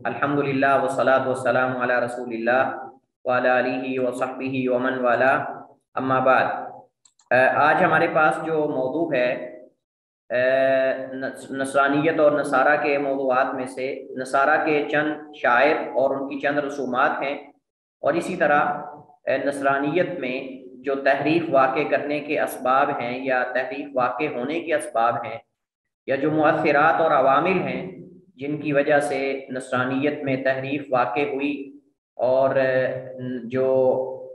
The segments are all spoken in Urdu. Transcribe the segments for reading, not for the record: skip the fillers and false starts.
الحمدللہ والصلاۃ والسلام علی رسول اللہ وعلی آلہ وصحبہ ومن والا، اما بعد۔ آج ہمارے پاس جو موضوع ہے نصرانیت اور نصارہ کے موضوعات میں سے نصارہ کے چند شعائر اور ان کی چند رسومات ہیں، اور اسی طرح نصرانیت میں جو تحریف واقع کرنے کے اسباب ہیں یا تحریف واقع ہونے کے اسباب ہیں، یا جو مؤثرات اور عوامل ہیں جن کی وجہ سے نصرانیت میں تحریف واقع ہوئی، اور جو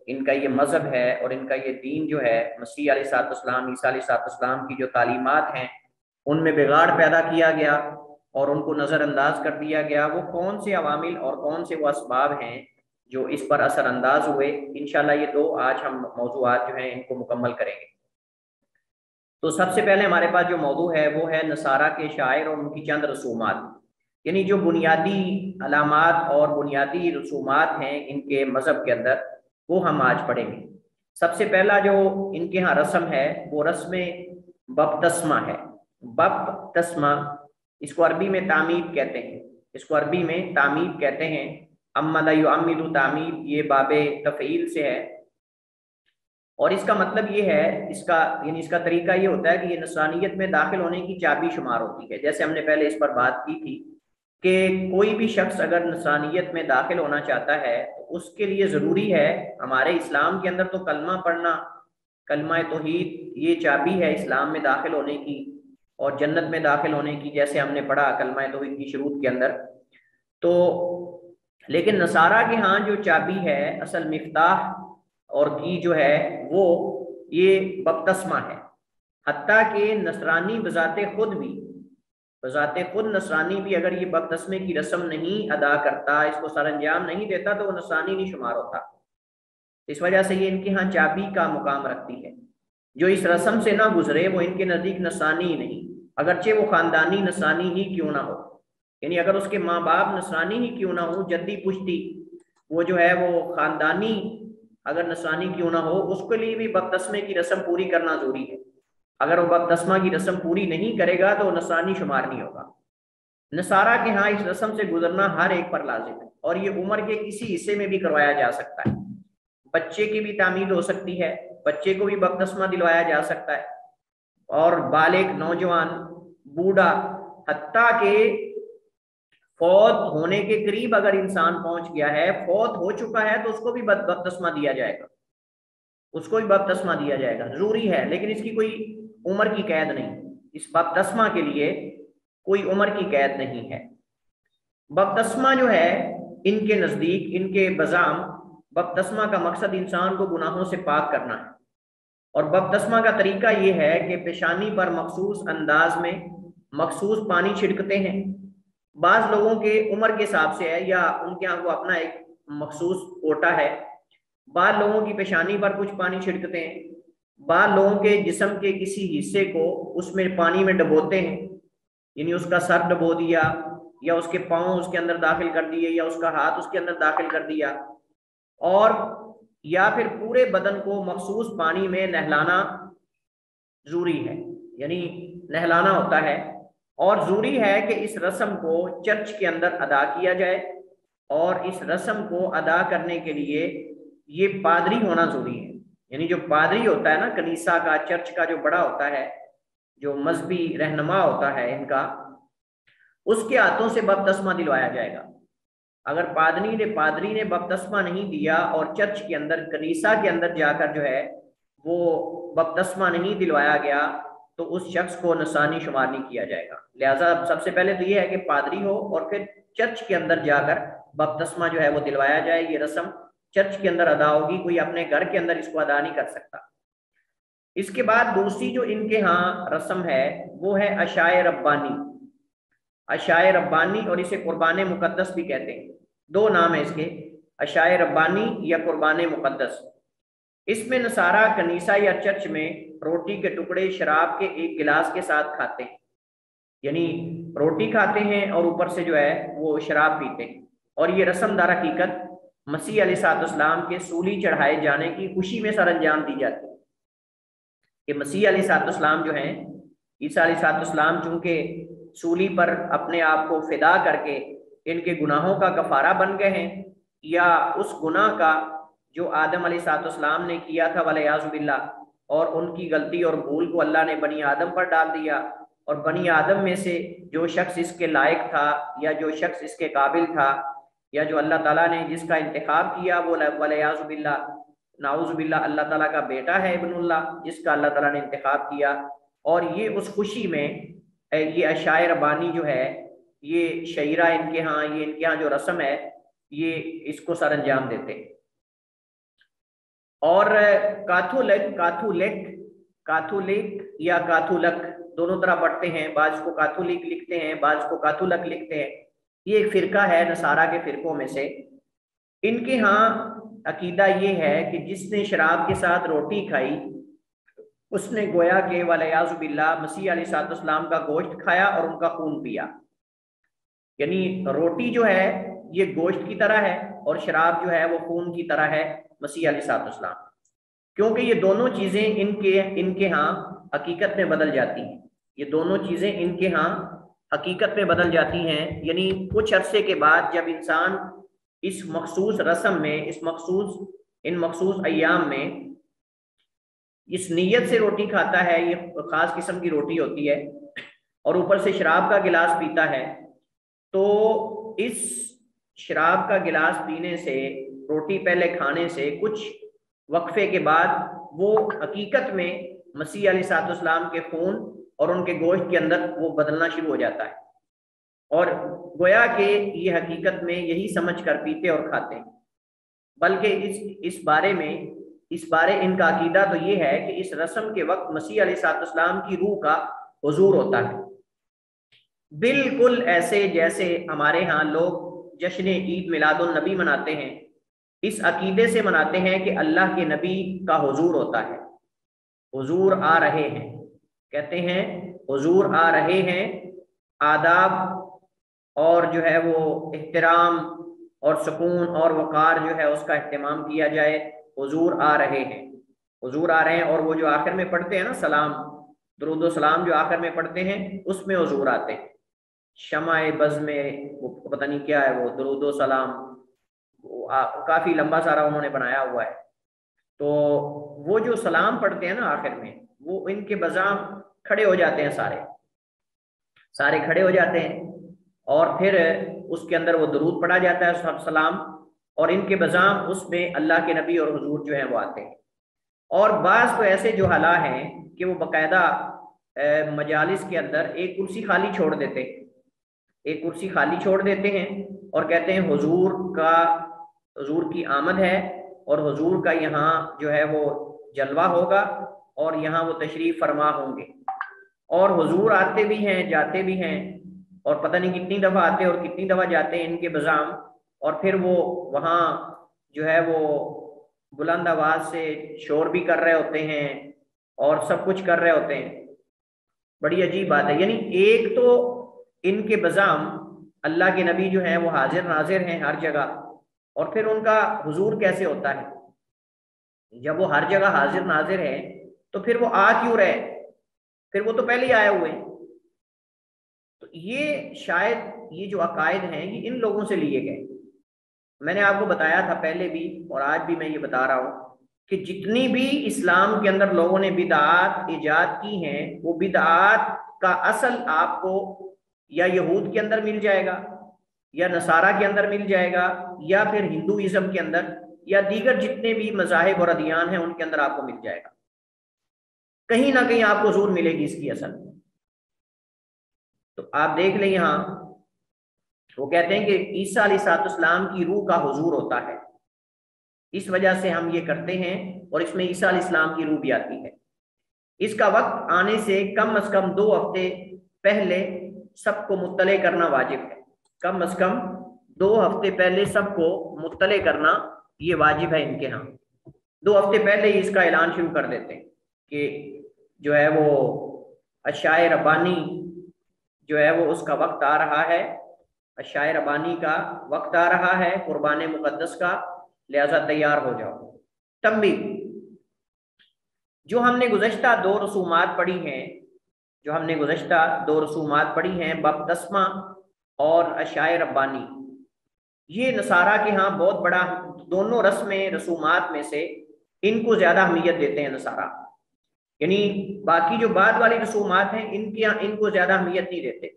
ان کا یہ مذہب ہے اور ان کا یہ دین جو ہے، مسیح علیہ الصلوۃ والسلام، عیسیٰ علیہ الصلوۃ والسلام کی جو تعلیمات ہیں ان میں بگاڑ پیدا کیا گیا اور ان کو نظر انداز کر دیا گیا، وہ کون سے عوامل اور کون سے وہ اسباب ہیں جو اس پر اثر انداز ہوئے، انشاءاللہ یہ دو آج ہم موضوعات جو ہیں ان کو مکمل کریں گے۔ تو سب سے پہلے ہمارے پاس جو موضوع ہے وہ ہے نصارہ کے شاعر اور ان کی چند رسومات، یعنی جو بنیادی علامات اور بنیادی رسومات ہیں ان کے مذہب کے اندر، وہ ہم آج پڑھیں گے۔ سب سے پہلا جو ان کے ہاں رسم ہے وہ رسم بپتسمہ ہے۔ بپتسمہ، اس کو عربی میں تعمید کہتے ہیں، اس کو عربی میں تعمید کہتے ہیں۔ امد یعمد تعمید، یہ باب تفعیل سے ہے، اور اس کا مطلب یہ ہے، اس کا طریقہ یہ ہوتا ہے کہ یہ نصرانیت میں داخل ہونے کی چابی شمار ہوتی ہے۔ جیسے ہم نے پہلے اس پر بات کی تھی کہ کوئی بھی شخص اگر نصرانیت میں داخل ہونا چاہتا ہے تو اس کے لیے ضروری ہے، ہمارے اسلام کے اندر تو کلمہ پڑھنا، کلمہ توحید یہ چابی ہے اسلام میں داخل ہونے کی اور جنت میں داخل ہونے کی، جیسے ہم نے پڑھا کلمہ توحید کی شروط کے اندر۔ تو لیکن نصارہ کے ہاں جو چابی ہے، اصل مفتاح اور کی جو ہے وہ یہ بپتسمہ ہے۔ حتیٰ کہ نصرانی بذات خود نصرانی بھی اگر یہ بپتسمے کی رسم نہیں ادا کرتا، اس کو سر انجام نہیں دیتا، تو وہ نصرانی نہیں شمار ہوتا۔ اس وجہ سے یہ ان کے ہاں چابی کا مقام رکھتی ہے۔ جو اس رسم سے نہ گزرے وہ ان کے نزدیک نصرانی ہی نہیں، اگرچہ وہ خاندانی نصرانی ہی کیوں نہ ہو، یعنی اگر اس کے ماں باپ نصرانی ہی کیوں نہ ہو، جدی پشتی وہ جو ہے وہ خاندانی اگر نصرانی کیوں نہ ہو، اس کے لیے بھی بپتسمے کی رسم پوری کرنا ضروری ہے۔ اگر وہ بپتسمہ کی رسم پوری نہیں کرے گا تو وہ نصرانی شمار نہیں ہوگا۔ نصارہ کے ہاں اس رسم سے گزرنا ہر ایک پر لازم ہے، اور یہ عمر کے کسی حصے میں بھی کروایا جا سکتا ہے۔ بچے کی بھی تعمید ہو سکتی ہے، بچے کو بھی بپتسمہ دلوایا جا سکتا ہے، اور بالغ، نوجوان، بوڑھا، حتیٰ کہ فوت ہونے کے قریب اگر انسان پہنچ گیا ہے، فوت ہو چکا ہے، تو اس کو بھی بپتسمہ دیا جائے گا، اس کو بھی بپتسمہ دیا جائے گا، ضروری ہے، لیکن اس کی کوئی عمر کی قید نہیں، اس بپتسمہ کے لیے کوئی عمر کی قید نہیں ہے۔ بپتسمہ جو ہے ان کے نزدیک، ان کے بزعم، بپتسمہ کا مقصد انسان کو گناہوں سے پاک کرنا ہے، اور بپتسمہ کا طریقہ یہ ہے کہ پیشانی پر مخصوص انداز میں مخصوص پانی چھڑکتے ہیں۔ بعض لوگوں کے عمر کے حساب سے ہے، یا ان کے یہاں وہ اپنا ایک مخصوص کوٹا ہے، بعض لوگوں کی پیشانی پر کچھ پانی چھڑکتے ہیں، بعض لوگوں کے جسم کے کسی حصے کو اس میں پانی میں ڈبوتے ہیں، یعنی اس کا سر ڈبو دیا، یا اس کے پاؤں اس کے اندر داخل کر دیے، یا اس کا ہاتھ اس کے اندر داخل کر دیا، اور یا پھر پورے بدن کو مخصوص پانی میں نہلانا ضروری ہے، یعنی نہلانا ہوتا ہے، اور ضروری ہے کہ اس رسم کو چرچ کے اندر ادا کیا جائے، اور اس رسم کو ادا کرنے کے لیے یہ پادری ہونا ضروری ہے، یعنی جو پادری ہوتا ہے نا کنیسہ کا، چرچ کا جو بڑا ہوتا ہے، جو مذہبی رہنما ہوتا ہے ان کا، اس کے ہاتھوں سے بپتسمہ دلوایا جائے گا۔ اگر پادری نے بپتسمہ نہیں دیا اور چرچ کے اندر، کنیسہ کے اندر جا کر جو ہے وہ بپتسمہ نہیں دلوایا گیا، تو اس شخص کو نصرانی شمار نہیں کیا جائے گا۔ لہٰذا سب سے پہلے تو یہ ہے کہ پادری ہو، اور پھر چرچ کے اندر جا کر بپتسمہ جو ہے وہ دلوایا جائے۔ یہ رسم چرچ کے اندر ادا ہوگی، کوئی اپنے گھر کے اندر اس کو ادا نہیں کر سکتا۔ اس کے بعد دوسری جو ان کے ہاں رسم ہے وہ ہے عشائے ربانی۔ عشائے ربانی، اور اسے قربان مقدس بھی کہتے ہیں، دو نام ہیں اس کے، عشائے ربانی یا قربان مقدس۔ اس میں نصارہ کنیسہ یا چرچ میں روٹی کے ٹکڑے شراب کے ایک گلاس کے ساتھ کھاتے ہیں، یعنی روٹی کھاتے ہیں اور اوپر سے جو ہے وہ شراب پیتے ہیں، اور یہ رسم در حقیقت مسیح علیہ الصلوۃ والسلام کے سولی چڑھائے جانے کی خوشی میں سر انجام دی جاتی ہے، کہ مسیح علیہ الصلوۃ والسلام جو ہیں، عیسیٰ علیہ الصلوۃ والسلام چونکہ سولی پر اپنے آپ کو فدا کر کے ان کے گناہوں کا کفارہ بن گئے ہیں، یا اس گناہ کا جو آدم علیہ السلام نے کیا تھا ولیعاذ باللہ، اور ان کی غلطی اور بھول کو اللہ نے بنی آدم پر ڈال دیا، اور بنی آدم میں سے جو شخص اس کے لائق تھا یا جو شخص اس کے قابل تھا یا جو اللہ تعالیٰ نے جس کا انتخاب کیا وہ ولیعاذ باللہ نعوذ باللہ اللہ تعالیٰ کا بیٹا ہے ابن اللہ، جس کا اللہ تعالیٰ نے انتخاب کیا، اور یہ اس خوشی میں یہ عشائر ربانی جو ہے، یہ شعیرہ ان کے ہاں جو رسم ہے یہ اس کو سر انجام دیتے ہیں۔ اور کاتھولک یا کاتھولک دونوں طرح پڑھتے ہیں، بعض کو کاتھولک لکھتے ہیں، بعض کو کاتھولک لکھتے ہیں، یہ ایک فرقہ ہے نصارہ کے فرقوں میں سے۔ ان کے ہاں عقیدہ یہ ہے کہ جس نے شراب کے ساتھ روٹی کھائی اس نے گویا کہ ولیعاذ باللہ مسیح علیہ السلام کا گوشت کھایا اور ان کا خون پیا، یعنی روٹی جو ہے یہ گوشت کی طرح ہے اور شراب جو ہے وہ خون کی طرح ہے مسیح علیہ السلام، کیونکہ یہ دونوں چیزیں ان کے ہاں حقیقت میں بدل جاتی ہیں، یہ دونوں چیزیں ان کے ہاں حقیقت میں بدل جاتی ہیں، یعنی کچھ عرصے کے بعد جب انسان اس مخصوص رسم میں ان مخصوص ایام میں اس نیت سے روٹی کھاتا ہے، یہ خاص قسم کی روٹی ہوتی ہے، اور اوپر سے شراب کا گلاس پیتا ہے، تو اس شراب کا گلاس پینے سے، روٹی پہلے کھانے سے کچھ وقفے کے بعد وہ حقیقت میں مسیح علیہ السلام کے خون اور ان کے گوشت کے اندر وہ بدلنا شروع ہو جاتا ہے، اور گویا کہ یہ حقیقت میں یہی سمجھ کر پیتے اور کھاتے ہیں۔ بلکہ اس بارے ان کا عقیدہ تو یہ ہے کہ اس رسم کے وقت مسیح علیہ السلام کی روح کا حضور ہوتا ہے، بالکل ایسے جیسے ہمارے ہاں لوگ جشن عید میلاد النبی مناتے ہیں، اس عقیدے سے مناتے ہیں کہ اللہ کے نبی کا حضور ہوتا ہے، حضور آ رہے ہیں، کہتے ہیں حضور آ رہے ہیں، آداب اور جو ہے وہ احترام اور سکون اور وقار جو ہے اس کا اہتمام کیا جائے، حضور آ رہے ہیں، حضور آ رہے ہیں، اور وہ جو آخر میں پڑھتے ہیں نا سلام، درود و سلام جو آخر میں پڑھتے ہیں اس میں حضور آتے ہیں، شمع بز میں وہ پتہ نہیں کیا ہے وہ درود و سلام، کافی لمبا سارا انہوں نے بنایا ہوا ہے، تو وہ جو سلام پڑھتے ہیں نا آخر میں وہ ان کے بذام کھڑے ہو جاتے ہیں، سارے کھڑے ہو جاتے ہیں، اور پھر اس کے اندر وہ درود پڑھا جاتا ہے سلام، اور ان کے بذام اس میں اللہ کے نبی اور حضور جو ہیں وہ آتے ہیں۔ اور بعض تو ایسے جو حالات ہیں کہ وہ باقاعدہ مجالس کے اندر ایک کرسی خالی چھوڑ دیتے ہیں اور کہتے ہیں حضور کی آمد ہے اور حضور کا یہاں جو ہے وہ جلوہ ہوگا اور یہاں وہ تشریف فرما ہوں گے، اور حضور آتے بھی ہیں جاتے بھی ہیں، اور پتہ نہیں کتنی دفعہ آتے اور کتنی دفعہ جاتے ہیں ان کے بذام، اور پھر وہ وہاں جو ہے وہ بلند آواز سے شور بھی کر رہے ہوتے ہیں اور سب کچھ کر رہے ہوتے ہیں۔ بڑی عجیب بات ہے، یعنی ایک تو ان کے بذام اللہ کے نبی جو ہیں وہ حاضر ناظر ہیں ہر جگہ، اور پھر ان کا حضور کیسے ہوتا ہے؟ جب وہ ہر جگہ حاضر ناظر ہے تو پھر وہ آ کیوں رہے؟ پھر وہ تو پہلے ہی آئے ہوئے ہیں۔ تو یہ شاید یہ جو عقائد ہیں یہ ان لوگوں سے لیے گئے۔ میں نے آپ کو بتایا تھا پہلے بھی اور آج بھی میں یہ بتا رہا ہوں کہ جتنی بھی اسلام کے اندر لوگوں نے بدعات ایجاد کی ہیں وہ بدعات کا اصل آپ کو یا یہود کے اندر مل جائے گا یا نصارہ کے اندر مل جائے گا یا پھر ہندوازم کے اندر یا دیگر جتنے بھی مذاہب اور ادیان ہیں ان کے اندر آپ کو مل جائے گا، کہیں نہ کہیں آپ کو ضرور ملے گی اس کی اصل۔ تو آپ دیکھ لیں یہاں وہ کہتے ہیں کہ عیسیٰ علیہ السلام کی روح کا حضور ہوتا ہے، اس وجہ سے ہم یہ کرتے ہیں، اور اس میں عیسیٰ علیہ السلام کی روح بھی آتی ہے۔ اس کا وقت آنے سے کم از کم 2 ہفتے پہلے سب کو مطلع کرنا واجب ہے، کم از کم 2 ہفتے پہلے سب کو مطلع کرنا یہ واجب ہے ان کے ہاں۔ 2 ہفتے پہلے ہی اس کا اعلان شروع کر دیتے ہیں کہ جو ہے وہ عشائے ربانی جو ہے وہ اس کا وقت آ رہا ہے، عشائے ربانی کا وقت آ رہا ہے، قربان مقدس کا، لہذا تیار ہو جاؤ۔ تنبیہ، جو ہم نے گزشتہ 2 رسومات پڑھی ہیں بپتسمہ اور عشائے ربانی، یہ نصارہ کے ہاں بہت بڑا، دونوں رسومات میں سے ان کو زیادہ اہمیت دیتے ہیں نصارہ، یعنی باقی جو بعد والی رسومات ہیں ان کو زیادہ اہمیت نہیں دیتے،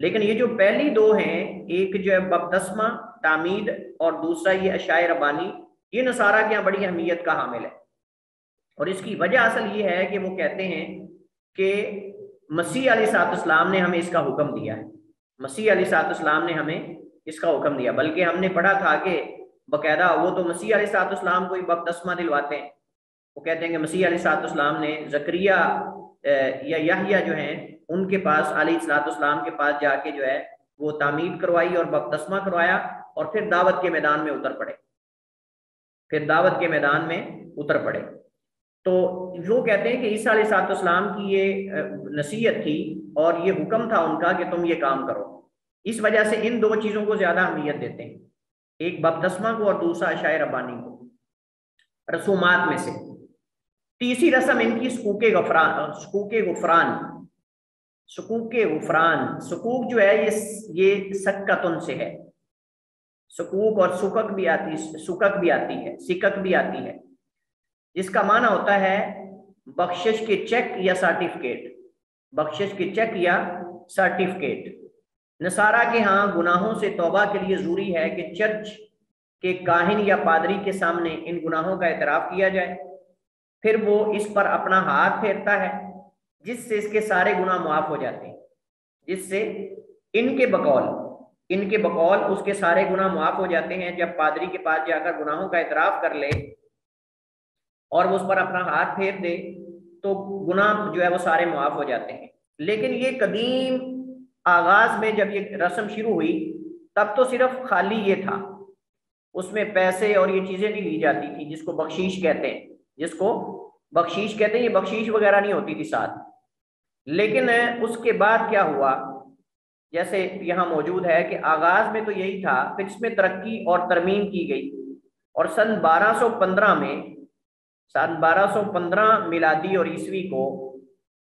لیکن یہ جو پہلی دو ہیں، ایک جو ہے بپتسمہ تعمید اور دوسرا یہ اشیاء ربانی، یہ نصارہ کے یہاں بڑی اہمیت کا حامل ہے۔ اور اس کی وجہ اصل یہ ہے کہ وہ کہتے ہیں کہ مسیح علیہ السلام نے ہمیں اس کا حکم دیا ہے، مسیح علیہ السلام نے ہمیں اس کا حکم دیا، بلکہ ہم نے پڑھا تھا کہ باقاعدہ وہ تو مسیح علیہ السلام کو ہی بپتسمہ دلواتے ہیں، وہ کہتے ہیں کہ مسیح علیہ السلام نے زکریا یا یحییٰ جو ہیں ان کے پاس علیہ السلام کے پاس جا کے جو ہے وہ تعمید کروائی اور بپتسمہ کروایا، اور پھر دعوت کے میدان میں اتر پڑے، تو وہ کہتے ہیں کہ عیسیٰ علیہ السلام کی یہ نصیحت تھی اور یہ حکم تھا ان کا کہ تم یہ کام کرو، اس وجہ سے ان دو چیزوں کو زیادہ اہمیت دیتے ہیں، ایک بپتسمہ کو اور دوسرا اشیاء ربانی کو رسومات میں سے۔ تیسری رسم ان کی سکوک غفران، سکوک جو ہے یہ سکتن سے ہے، سکوک اور سکک بھی آتی ہے، جس کا معنی ہوتا ہے بخشش کے چیک یا سرٹیفکیٹ۔ نصارہ کے ہاں گناہوں سے توبہ کے لیے ضروری ہے کہ چرچ کے کاہن یا پادری کے سامنے ان گناہوں کا اعتراف کیا جائے، پھر وہ اس پر اپنا ہاتھ پھیرتا ہے جس سے اس کے سارے گناہ معاف ہو جاتے ہیں، جس سے ان کے بقول اس کے سارے گناہ معاف ہو جاتے ہیں۔ جب پادری کے پاس جا کر گناہوں کا اعتراف کر لے اور وہ اس پر اپنا ہاتھ پھیر دے تو گناہ جو ہے وہ سارے معاف ہو جاتے ہیں۔ لیکن یہ قدیم آغاز میں جب یہ رسم شروع ہوئی تب تو صرف خالی یہ تھا، اس میں پیسے اور یہ چیزیں نہیں لی جاتی تھی جس کو بخشیش کہتے ہیں، یہ بخشیش وغیرہ نہیں ہوتی تھی ساتھ۔ لیکن اس کے بعد کیا ہوا، جیسے یہاں موجود ہے کہ آغاز میں تو یہی تھا، پھر اس میں ترقی اور ترمیم کی گئی، اور سن 1215 میلادی اور عیسوی کو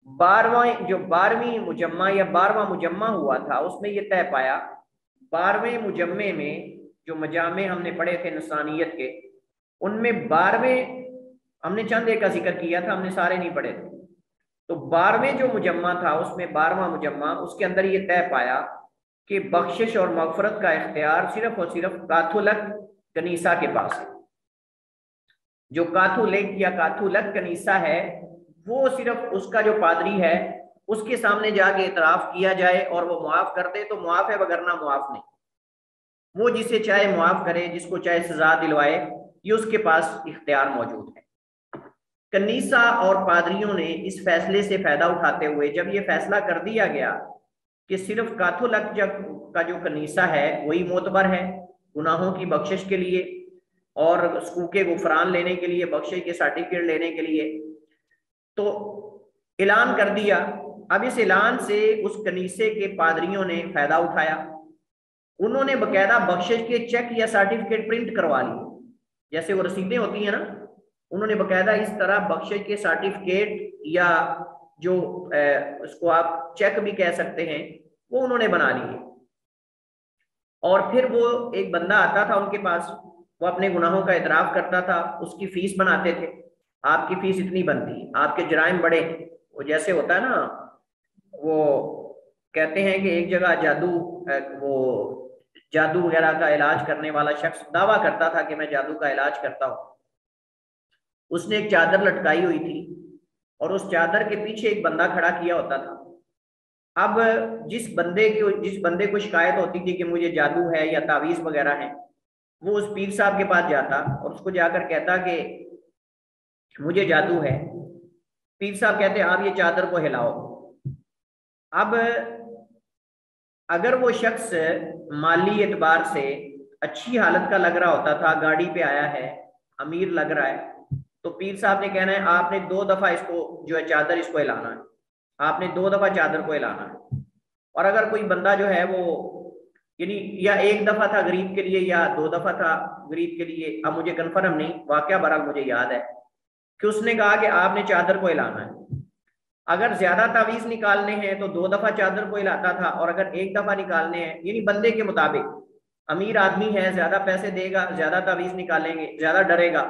12ویں مجمع ہوا تھا، اس میں یہ طے پایا، 12ویں مجمع میں جو مجامع ہم نے پڑھے تھے نصرانیت کے، ان میں 12ویں ہم نے چند ایک کا ذکر کیا تھا، ہم نے سارے نہیں پڑھے تھے، تو 12ویں جو مجمع تھا اس میں 12واں مجمع، اس کے اندر یہ طے پایا کہ بخشش اور مغفرت کا اختیار صرف اور صرف کاتھولک کنیسہ کے پاس ہے۔ جو کاتھولک کنیسہ ہے وہ صرف اس کا جو پادری ہے اس کے سامنے جا کے اعتراف کیا جائے اور وہ معاف کر دے تو معاف ہے، وگرنہ معاف نہیں، وہ جسے چاہے معاف کرے، جس کو چاہے سزا دلوائے، یہ اس کے پاس اختیار موجود ہے۔ کنیسہ اور پادریوں نے اس فیصلے سے فائدہ اٹھاتے ہوئے جب یہ فیصلہ کر دیا گیا کہ صرف کاتھولک کا جو کنیسہ ہے وہی معتبر ہے گناہوں کی بخشش کے لیے اور سکوک غفران لینے کے لیے، بخشش کے سرٹیفکیٹ لینے کے لیے، تو اعلان کر دیا۔ اب اس اعلان سے اس کنیسے کے پادریوں نے فائدہ اٹھایا، انہوں نے باقاعدہ بخشش کے چیک یا سرٹیفکیٹ پرنٹ کروا لیے، جیسے وہ رسیدیں ہوتی ہیں نا، انہوں نے باقاعدہ اس طرح بخشش کے سرٹیفکیٹ یا جو اس کو آپ چیک بھی کہہ سکتے ہیں وہ انہوں نے بنا لیے، اور پھر وہ ایک بندہ آتا تھا ان کے پاس، وہ اپنے گناہوں کا اعتراف کرتا تھا، اس کی فیس بناتے تھے، آپ کی فیس اتنی بنتی، آپ کے جرائم بڑے ہیں، وہ جیسے ہوتا ہے نا، وہ کہتے ہیں کہ ایک جگہ جادو وغیرہ کا علاج کرنے والا شخص دعویٰ کرتا تھا کہ میں جادو کا علاج کرتا ہوں، اس نے ایک چادر لٹکائی ہوئی تھی اور اس چادر کے پیچھے ایک بندہ کھڑا کیا ہوتا تھا۔ اب جس بندے کو شکایت ہوتی تھی کہ مجھے جادو ہے یا تعویذ وغیرہ ہے، وہ اس پیر صاحب کے پاس جاتا اور اس کو جا کر کہتا کہ مجھے جادو ہے۔ پیر صاحب کہتے آپ یہ چادر کو ہلاؤ۔ اب اگر وہ شخص مالی اعتبار سے اچھی حالت کا لگ رہا ہوتا تھا، گاڑی پہ آیا ہے، امیر لگ رہا ہے، تو پیر صاحب نے کہنا ہے آپ نے 2 دفعہ اس کو جو ہے چادر اس کو ہلانا ہے، آپ نے 2 دفعہ چادر کو ہلانا ہے۔ اور اگر کوئی بندہ جو ہے وہ یعنی یا 1 دفعہ تھا غریب کے لیے یا 2 دفعہ تھا غریب کے لیے، اب مجھے کنفرم نہیں، واقعہ بہرحال مجھے یاد ہے کہ اس نے کہا کہ آپ نے چادر کو ہلانا ہے۔ اگر زیادہ تعویذ نکالنے ہیں تو 2 دفعہ چادر کو ہلاتا تھا، اور اگر 1 دفعہ نکالنے ہیں، یعنی بندے کے مطابق، امیر آدمی ہے، زیادہ پیسے دے گا، زیادہ تعویذ نکالیں گے، زیادہ ڈرے گا،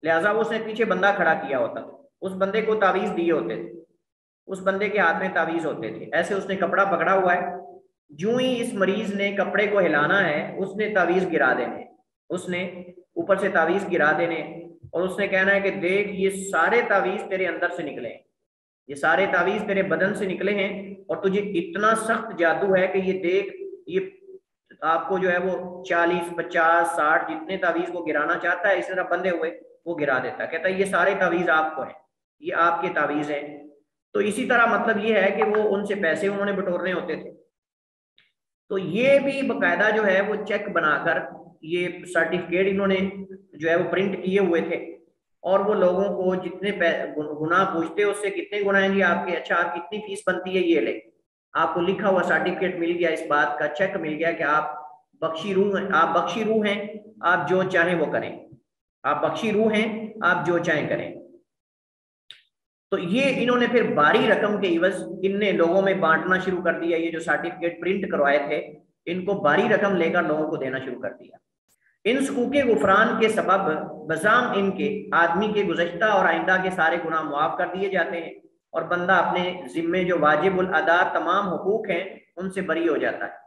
لہٰذا اس نے پیچھے بندہ کھڑا کیا ہوتا تھا، اس بندے کو تعویذ دیے ہوتے تھے، اس بندے کے ہاتھ میں تعویذ ہوتے تھے، ایسے اس نے کپڑا پکڑا ہوا ہے، جو ہی اس مریض نے کپڑے کو ہلانا ہے اس نے تعویذ گرا دینے، اس نے اوپر سے تعویذ گرا دینے، اور اس نے کہنا ہے کہ دیکھ یہ سارے تعویذ تیرے اندر سے نکلے ہیں، یہ سارے تعویذ تیرے بدن سے نکلے ہیں، اور تجھے اتنا سخت جادو ہے کہ یہ دیکھ، یہ آپ کو جو ہے وہ 40 50 60 جتنے تعویذ کو گرانا چاہتا ہے اس طرح بندے ہوئے وہ گرا دیتا ہے، کہتا ہے یہ سارے تعویذ آپ کو ہیں، یہ آپ کے تعویذ ہیں۔ تو اسی طرح مطلب یہ ہے کہ وہ ان سے پیسے انہوں نے بٹورنے ہوتے تھے، تو یہ بھی باقاعدہ جو ہے وہ چیک بنا کر یہ سرٹیفکیٹ انہوں نے جو ہے وہ پرنٹ کیے ہوئے تھے، اور وہ لوگوں کو جتنے گناہ پوچھتے اس سے کتنے گناہ ہیں جی آپ کے، اچھا آپ کتنی فیس بنتی ہے یہ لے، آپ کو لکھا ہوا سرٹیفکیٹ مل گیا، اس بات کا چیک مل گیا کہ آپ بخشی روح ہیں، آپ بخشی روح ہیں، آپ جو چاہیں وہ کریں، آپ بخشی روح ہیں، آپ جو چاہیں کریں۔ تو یہ انہوں نے پھر باری رقم کے عوض ان نے لوگوں میں بانٹنا شروع کر دیا، یہ جو سرٹیفکیٹ پرنٹ کروائے تھے ان کو باری رقم لے کر لوگوں کو دینا شروع کر دیا۔ ان حقوق غفران کے سبب بزام ان کے آدمی کے گزشتہ اور آئندہ کے سارے گناہ معاف کر دیے جاتے ہیں، اور بندہ اپنے ذمے جو واجب الادا تمام حقوق ہیں ان سے بری ہو جاتا ہے۔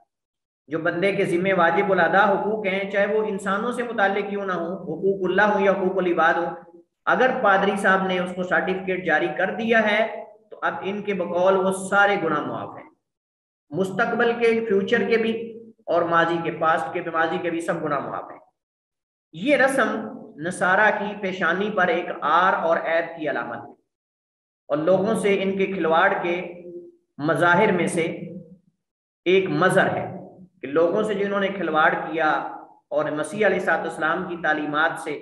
جو بندے کے ذمے واجب الادا حقوق ہیں، چاہے وہ انسانوں سے متعلق کیوں نہ ہوں، حقوق اللہ ہوں یا حقوق العباد ہوں، اگر پادری صاحب نے اس کو سرٹیفکیٹ جاری کر دیا ہے تو اب ان کے بقول وہ سارے گناہ معاف ہیں، مستقبل کے، فیوچر کے بھی، اور ماضی کے، پاسٹ کے، ماضی کے بھی سب گناہ معاف ہیں۔ یہ رسم نصارہ کی پیشانی پر ایک آر اور عیب کی علامت ہے، اور لوگوں سے ان کے کھلواڑ کے مظاہر میں سے ایک مظہر ہے کہ لوگوں سے جنہوں نے کھلواڑ کیا اور مسیح علیہ السلام کی تعلیمات سے،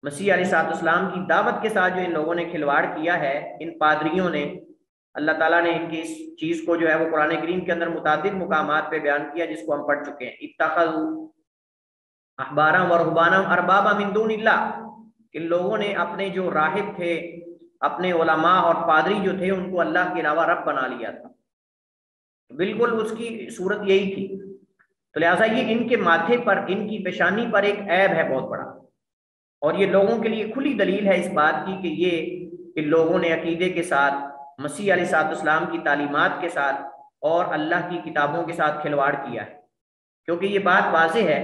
مسیح علیہ السلام کی دعوت کے ساتھ جو ان لوگوں نے کھلواڑ کیا ہے، ان پادریوں نے، اللہ تعالیٰ نے ان کی اس چیز کو جو ہے وہ قرآن کریم کے اندر متعدد مقامات پہ بیان کیا جس کو ہم پڑھ چکے ہیں، اتخذوا احبارا و رہبانا اربابا من دون اللہ، ان لوگوں نے اپنے جو راہب تھے، اپنے علماء اور پادری جو تھے ان کو اللہ کے علاوہ رب بنا لیا تھا، بالکل اس کی صورت یہی تھی۔ تو لہٰذا یہ ان کے ماتھے پر، ان کی پیشانی پر ایک عیب ہے بہت بڑا، اور یہ لوگوں کے لیے کھلی دلیل ہے اس بات کی کہ یہ کہ لوگوں نے عقیدے کے ساتھ، مسیح علیہ السلام کی تعلیمات کے ساتھ اور اللہ کی کتابوں کے ساتھ کھلواڑ کیا ہے، کیونکہ یہ بات واضح ہے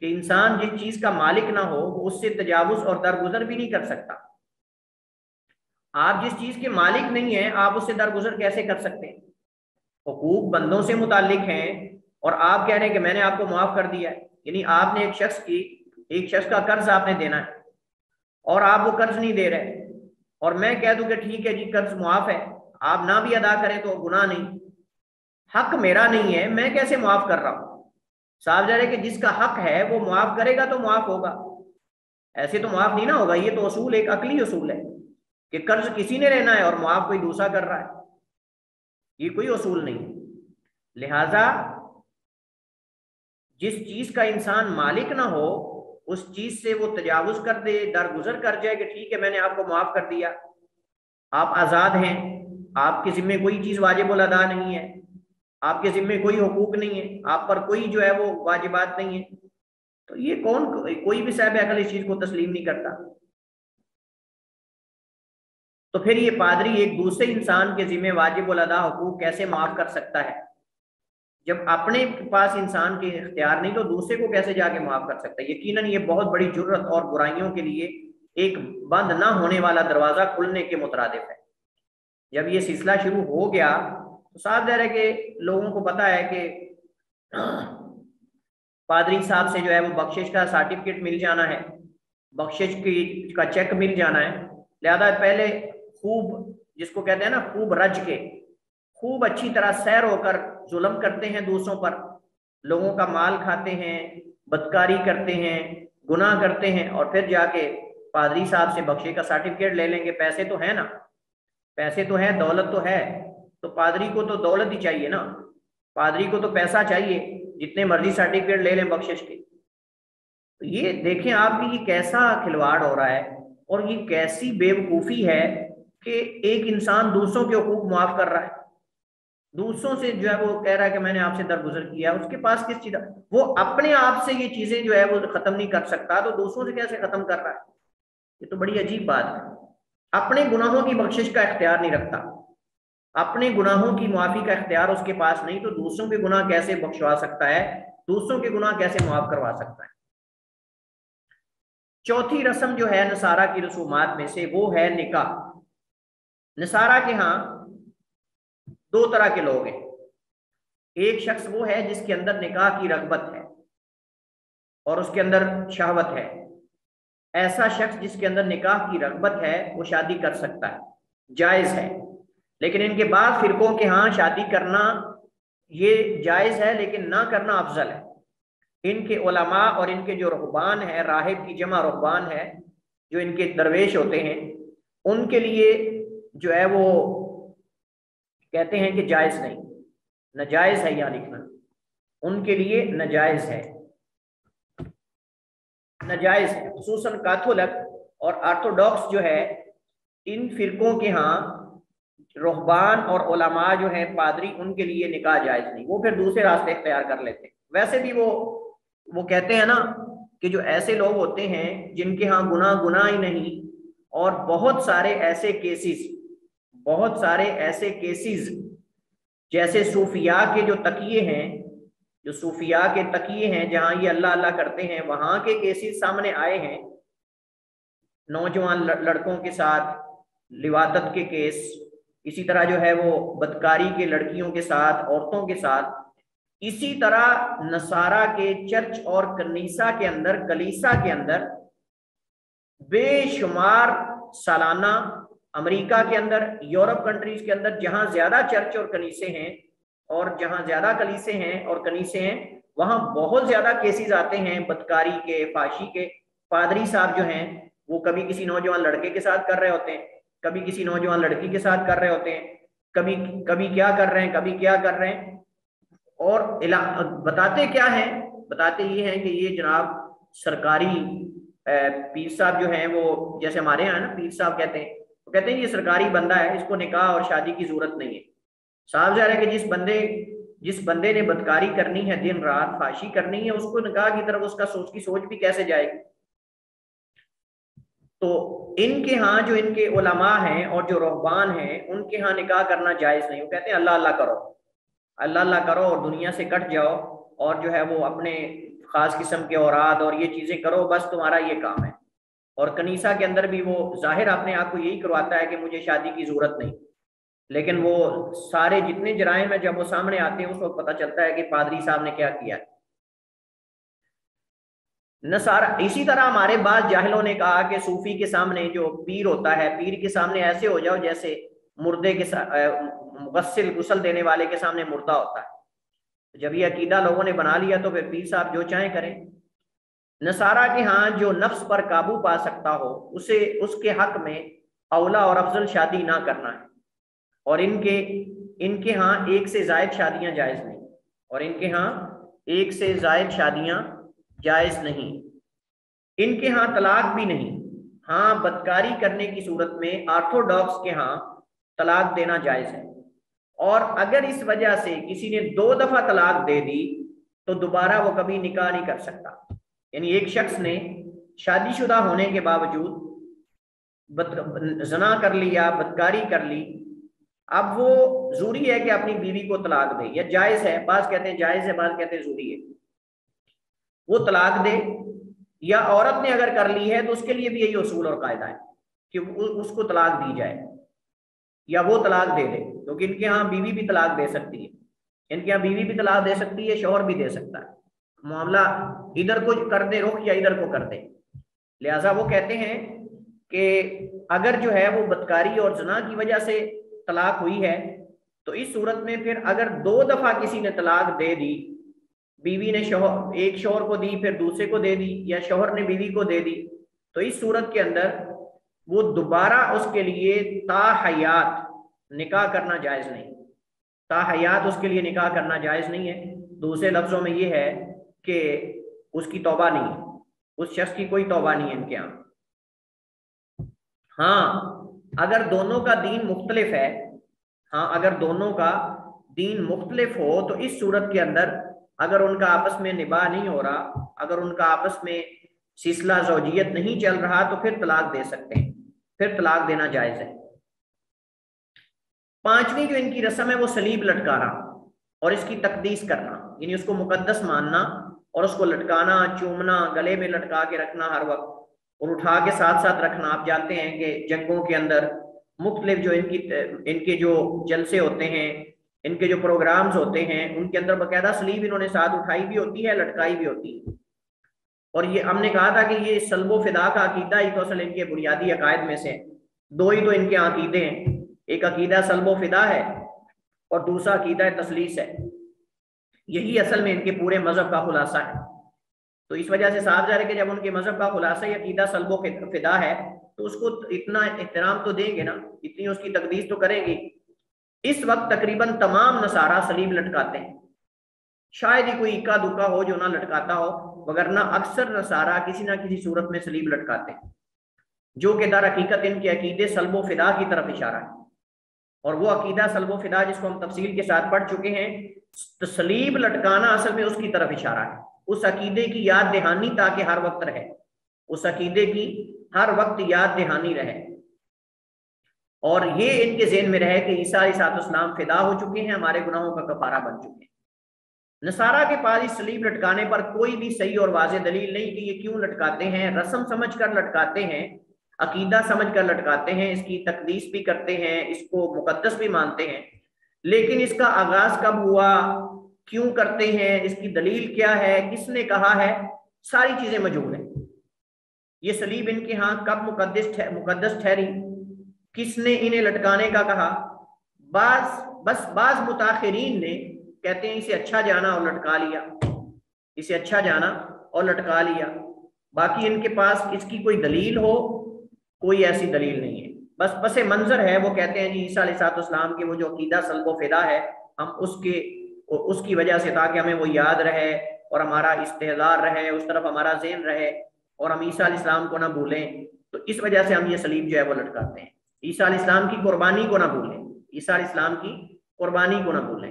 کہ انسان جس چیز کا مالک نہ ہو وہ اس سے تجاوز اور درگزر بھی نہیں کر سکتا۔ آپ جس چیز کے مالک نہیں ہیں آپ اس سے درگزر کیسے کر سکتے ہیں؟ حقوق بندوں سے متعلق ہیں، اور آپ کہہ رہے ہیں کہ میں نے آپ کو معاف کر دیا ہے، یعنی آپ نے ایک شخص کا قرض آپ نے دینا ہے اور آپ وہ قرض نہیں دے رہے، اور میں کہہ دوں کہ ٹھیک ہے جی قرض معاف ہے، آپ نہ بھی ادا کریں تو گناہ نہیں، حق میرا نہیں ہے، میں کیسے معاف کر رہا ہوں؟ صاحب جا رہے کہ جس کا حق ہے وہ معاف کرے گا تو معاف ہوگا، ایسے تو معاف نہیں نہ ہوگا۔ یہ تو اصول، ایک عقلی اصول ہے کہ قرض کسی نے لینا ہے اور معاف کوئی دوسرا کر رہا ہے، یہ کوئی اصول نہیں۔ لہذا جس چیز کا انسان مالک نہ ہو اس چیز سے وہ تجاوز کر دے، درگزر کر جائے کہ ٹھیک ہے میں نے آپ کو معاف کر دیا، آپ آزاد ہیں، آپ کے ذمے کوئی چیز واجب الادا نہیں ہے، آپ کے ذمے کوئی حقوق نہیں ہے، آپ پر کوئی جو ہے وہ واجبات نہیں ہے، تو یہ کوئی بھی صاحب عقل اس چیز کو تسلیم نہیں کرتا۔ تو پھر یہ پادری ایک دوسرے انسان کے ذمہ واجب الادا حقوق کیسے معاف کر سکتا ہے؟ جب اپنے پاس انسان کے اختیار نہیں تو دوسرے کو کیسے جا کے معاف کر سکتا ہے؟ یقیناً یہ بہت بڑی جرت اور برائیوں کے لیے ایک بند نہ ہونے والا دروازہ کھلنے کے مترادف ہے۔ جب یہ سلسلہ شروع ہو گیا تو صاف ظاہر ہے کہ لوگوں کو پتا ہے کہ پادری صاحب سے جو ہے وہ بخشش کا سرٹیفکیٹ مل جانا ہے، بخشش کا چیک مل جانا ہے، لہذا پہلے خوب، جس کو کہتے ہیں نا خوب رج کے، خوب اچھی طرح سیر ہو کر ظلم کرتے ہیں دوسروں پر، لوگوں کا مال کھاتے ہیں، بدکاری کرتے ہیں، گناہ کرتے ہیں، اور پھر جا کے پادری صاحب سے بخشش کا سرٹیفکیٹ لے لیں گے۔ پیسے تو ہیں نا، پیسے تو ہیں، دولت تو ہے، تو پادری کو تو دولت ہی چاہیے نا، پادری کو تو پیسہ چاہیے، جتنے مرضی سرٹیفکیٹ لے لیں بخشش کے۔ تو یہ دیکھیں آپ بھی یہ کیسا کھلواڑ ہو رہا ہے، اور یہ کیسی بے وقوفی ہے کہ ایک انسان دوسروں کے حقوق معاف کر رہا ہے۔ دوسروں سے جو ہے وہ کہہ رہا ہے کہ میں نے آپ سے درگزر کیا، اس کے پاس کس چیز، وہ اپنے آپ سے یہ چیزیں جو ہے وہ ختم نہیں کر سکتا تو دوسروں سے کیسے ختم کر رہا ہے؟ یہ تو بڑی عجیب بات ہے۔ اپنے گناہوں کی بخشش کا اختیار نہیں رکھتا، اپنے گناہوں کی معافی کا اختیار اس کے پاس نہیں، تو دوسروں کے گناہ کیسے بخشوا سکتا ہے، دوسروں کے گناہ کیسے معاف کروا سکتا ہے؟ چوتھی رسم جو ہے نصارہ کی رسومات میں سے وہ ہے نکاح۔ نصارہ کے ہاں دو طرح کے لوگ ہیں، ایک شخص وہ ہے جس کے اندر نکاح کی رغبت ہے اور اس کے اندر شہوت ہے، ایسا شخص جس کے اندر نکاح کی رغبت ہے وہ شادی کر سکتا ہے، جائز ہے۔ لیکن ان کے بعد فرقوں کے ہاں شادی کرنا یہ جائز ہے لیکن نہ کرنا افضل ہے۔ ان کے علماء اور ان کے جو رہبان ہیں، راہب کی جمع رہبان ہے، جو ان کے درویش ہوتے ہیں، ان کے لیے جو ہے وہ کہتے ہیں کہ جائز نہیں، ناجائز ہے، یہاں لکھنا ان کے لیے ناجائز ہے، ناجائز ہے۔ خصوصاً کیتھولک اور آرتھوڈاکس جو ہے، ان فرقوں کے ہاں رہبان اور علماء جو ہیں پادری، ان کے لیے نکاح جائز نہیں، وہ پھر دوسرے راستے اختیار کر لیتے ہیں۔ ویسے بھی وہ کہتے ہیں نا کہ جو ایسے لوگ ہوتے ہیں جن کے ہاں گناہ ہی نہیں، اور بہت سارے ایسے کیسز جیسے صوفیاء کے جو تقیے ہیں، جو صوفیاء کے تقیے ہیں جہاں یہ اللہ اللہ کرتے ہیں، وہاں کے کیسز سامنے آئے ہیں، نوجوان لڑکوں کے ساتھ لواطت کے کیس، اسی طرح جو ہے وہ بدکاری کے لڑکیوں کے ساتھ، عورتوں کے ساتھ، اسی طرح نصارہ کے چرچ اور کلیسا کے اندر بے شمار سالانہ، امریکہ کے اندر، یورپ کنٹریز کے اندر جہاں زیادہ چرچ اور کنیسے ہیں، اور جہاں زیادہ کلیسے ہیں اور کنیسے ہیں، وہاں بہت زیادہ کیسز آتے ہیں بدکاری کے، فحاشی کے۔ پادری صاحب جو ہیں وہ کبھی کسی نوجوان لڑکے کے ساتھ کر رہے ہوتے ہیں، کبھی کسی نوجوان لڑکی کے ساتھ کر رہے ہوتے ہیں، کبھی کیا کر رہے ہیں، کبھی کیا کر رہے ہیں، اور بتاتے کیا ہیں؟ بتاتے یہ ہیں کہ یہ جناب سرکاری پیر صاحب جو ہیں، وہ جیسے ہمارے یہاں نا پیر صاحب کہتے ہیں، وہ کہتے ہیں یہ سرکاری بندہ ہے، اس کو نکاح اور شادی کی ضرورت نہیں ہے۔ صاحب ظاہر ہے کہ جس بندے نے بدکاری کرنی ہے، دن رات فحاشی کرنی ہے، اس کو نکاح کی طرف اس کی سوچ بھی کیسے جائے گی؟ تو ان کے ہاں جو ان کے علماء ہیں اور جو رہبان ہیں، ان کے ہاں نکاح کرنا جائز نہیں۔ وہ کہتے ہیں اللہ اللہ کرو، اللہ اللہ کرو اور دنیا سے کٹ جاؤ، اور جو ہے وہ اپنے خاص قسم کے اوراد اور یہ چیزیں کرو، بس تمہارا یہ کام ہے۔ اور کنیسا کے اندر بھی وہ ظاہر اپنے آپ کو یہی کرواتا ہے کہ مجھے شادی کی ضرورت نہیں، لیکن وہ سارے جتنے جرائم ہیں جب وہ سامنے آتے ہیں اس وقت پتہ چلتا ہے کہ پادری صاحب نے کیا کیا ہے۔ نصارہ اسی طرح ہمارے بعض جاہلوں نے کہا کہ صوفی کے سامنے جو پیر ہوتا ہے، پیر کے سامنے ایسے ہو جاؤ جیسے مردے کے غسل دینے والے کے سامنے مردہ ہوتا ہے۔ جب یہ عقیدہ لوگوں نے بنا لیا تو پھر پیر صاحب جو چاہیں کریں۔ نصارہ کے ہاں جو نفس پر قابو پا سکتا ہو اسے اس کے حق میں اولا اور افضل شادی نہ کرنا ہے، اور ان کے ہاں ایک سے زائد شادیاں جائز نہیں، اور ان کے ہاں ایک سے زائد شادیاں جائز نہیں، ان کے ہاں طلاق بھی نہیں۔ ہاں بدکاری کرنے کی صورت میں آرتھوڈاکس کے ہاں طلاق دینا جائز ہے، اور اگر اس وجہ سے کسی نے 2 دفعہ طلاق دے دی تو دوبارہ وہ کبھی نکاح نہیں کر سکتا۔ یعنی ایک شخص نے شادی شدہ ہونے کے باوجود زنا کر لی یا بدکاری کر لی، اب وہ ضروری ہے کہ اپنی بیوی کو طلاق دے، یا جائز ہے، بعض کہتے ہیں جائز ہے، بعض کہتے ہیں ضروری ہے، وہ طلاق دے، یا عورت نے اگر کر لی ہے تو اس کے لیے بھی یہی اصول اور قاعدہ ہے کہ اس کو طلاق دی جائے یا وہ طلاق دے دے، کیونکہ ان کے ہاں بیوی بھی طلاق دے سکتی ہے، ان کے ہاں بیوی بھی طلاق دے سکتی ہے، شوہر بھی دے سکتا ہے، معاملہ ادھر کو کر دے رخ یا ادھر کو کر دے۔ لہٰذا وہ کہتے ہیں کہ اگر جو ہے وہ بدکاری اور زنا کی وجہ سے طلاق ہوئی ہے تو اس صورت میں پھر اگر 2 دفعہ کسی نے طلاق دے دی، بیوی نے ایک شوہر کو دی پھر دوسرے کو دے دی، یا شوہر نے بیوی کو دے دی، تو اس صورت کے اندر وہ دوبارہ اس کے لیے تا حیات نکاح کرنا جائز نہیں، تا حیات اس کے لیے نکاح کرنا جائز نہیں ہے۔ دوسرے لفظوں میں یہ ہے کہ اس کی توبہ نہیں ہے، اس شخص کی کوئی توبہ نہیں ہے ان کے یہاں۔ ہاں اگر دونوں کا دین مختلف ہے، ہاں اگر دونوں کا دین مختلف ہو تو اس صورت کے اندر اگر ان کا آپس میں نباہ نہیں ہو رہا، اگر ان کا آپس میں سلسلہ زوجیت نہیں چل رہا تو پھر طلاق دے سکتے ہیں، پھر طلاق دینا جائز ہے۔ پانچویں جو ان کی رسم ہے وہ صلیب لٹکانا اور اس کی تقدیس کرنا، یعنی اس کو مقدس ماننا اور اس کو لٹکانا، چومنا، گلے میں لٹکا کے رکھنا ہر وقت اور اٹھا کے ساتھ ساتھ رکھنا۔ آپ جانتے ہیں کہ جنگوں کے اندر مختلف جو ان کے جو جلسے ہوتے ہیں، ان کے جو پروگرامز ہوتے ہیں، ان کے اندر باقاعدہ صلیب انہوں نے ساتھ اٹھائی بھی ہوتی ہے، لٹکائی بھی ہوتی ہے۔ اور یہ ہم نے کہا تھا کہ یہ سلب و فدا کا عقیدہ ہی تو اصل ان کے بنیادی عقائد میں سے دو ہی تو ان کے عقیدے ہیں، ایک عقیدہ سلب و فدا ہے اور دوسرا عقیدہ تثلیث ہے۔ یہی اصل میں ان کے پورے مذہب کا خلاصہ ہے۔ تو اس وجہ سے صاف ظاہر ہے کہ جب ان کے مذہب کا خلاصہ ہی عقیدہ سلب و فدا ہے تو اس کو اتنا احترام تو دیں گے نا، اتنی اس کی تقدیس تو کریں گے۔ اس وقت تقریباً تمام نصارہ صلیب لٹکاتے ہیں، شاید ہی کوئی اکا دکا ہو جو نہ لٹکاتا ہو، وگرنہ اکثر نصارہ کسی نہ کسی صورت میں صلیب لٹکاتے ہیں، جو کہ در حقیقت ان کے عقیدے سلب و فدا کی طرف اشارہ ہے۔ اور وہ عقیدہ سلب و فدا جس کو ہم تفصیل کے ساتھ پڑھ چکے ہیں، صلیب لٹکانا اصل میں اس کی طرف اشارہ ہے، اس عقیدے کی یاد دہانی تاکہ ہر وقت رہے، اس عقیدے کی ہر وقت یاد دہانی رہے، اور یہ ان کے ذہن میں رہے کہ عیسیٰ علیہ السلام فدا ہو چکے ہیں، ہمارے گناہوں کا کفارہ بن چکے ہیں۔ نصارہ کے پاس اس صلیب لٹکانے پر کوئی بھی صحیح اور واضح دلیل نہیں کہ یہ کیوں لٹکاتے ہیں، رسم سمجھ کر لٹکاتے ہیں، عقیدہ سمجھ کر لٹکاتے ہیں، اس کی تقدیس بھی کرتے ہیں، اس کو مقدس بھی مانتے ہیں، لیکن اس کا آغاز کب ہوا، کیوں کرتے ہیں، اس کی دلیل کیا ہے، کس نے کہا ہے، ساری چیزیں مجہول ہیں۔ یہ صلیب ان کے ہاں کب مقدس ٹھہری، کس نے انہیں لٹکانے کا کہا؟ بعض متاخرین نے کہتے ہیں اسے اچھا جانا اور لٹکا لیا، اسے اچھا جانا اور لٹکا لیا، باقی ان کے پاس اس کی کوئی دلیل ہو، کوئی ایسی دلیل نہیں ہے، بس پس منظر ہے۔ وہ کہتے ہیں جی عیسیٰ علیہ السلام کے وہ جو عقیدہ سلب و فدا ہے، ہم اس کی وجہ سے تاکہ ہمیں وہ یاد رہے اور ہمارا استحضار رہے، اس طرف ہمارا ذہن رہے اور ہم عیسیٰ علیہ السلام کو نہ بھولیں، تو اس وجہ سے ہم یہ صلیب جو ہے وہ لٹکاتے ہیں، عیسیٰ علیہ السلام کی قربانی کو نہ بھولیں، عیسیٰ علیہ السلام کی قربانی کو نہ بھولیں۔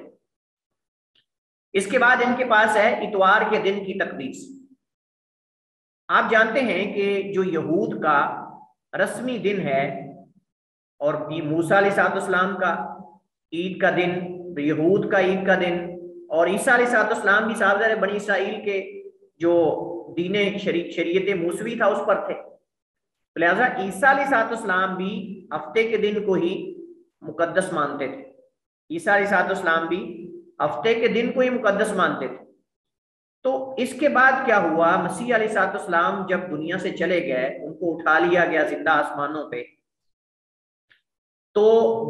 اس کے بعد ان کے پاس ہے اتوار کے دن کی تقدیس۔ آپ جانتے ہیں کہ جو یہود کا رسمی دن ہے اور موسیٰ علیہ السلام کا عید کا دن، یہود کا عید کا دن، اور عیسیٰ علیہ السلام بھی صاحب بنی اسرائیل کے جو دین شریعت موسوی تھا اس پر تھے، لہٰذا عیسیٰ علیہ السلام بھی ہفتے کے دن کو ہی مقدس مانتے تھے، عیسیٰ علیہ السلام بھی ہفتے کے دن کو ہی مقدس مانتے تھے۔ تو اس کے بعد کیا ہوا، مسیح علیہ السلام جب دنیا سے چلے گئے، ان کو اٹھا لیا گیا زندہ آسمانوں پہ، تو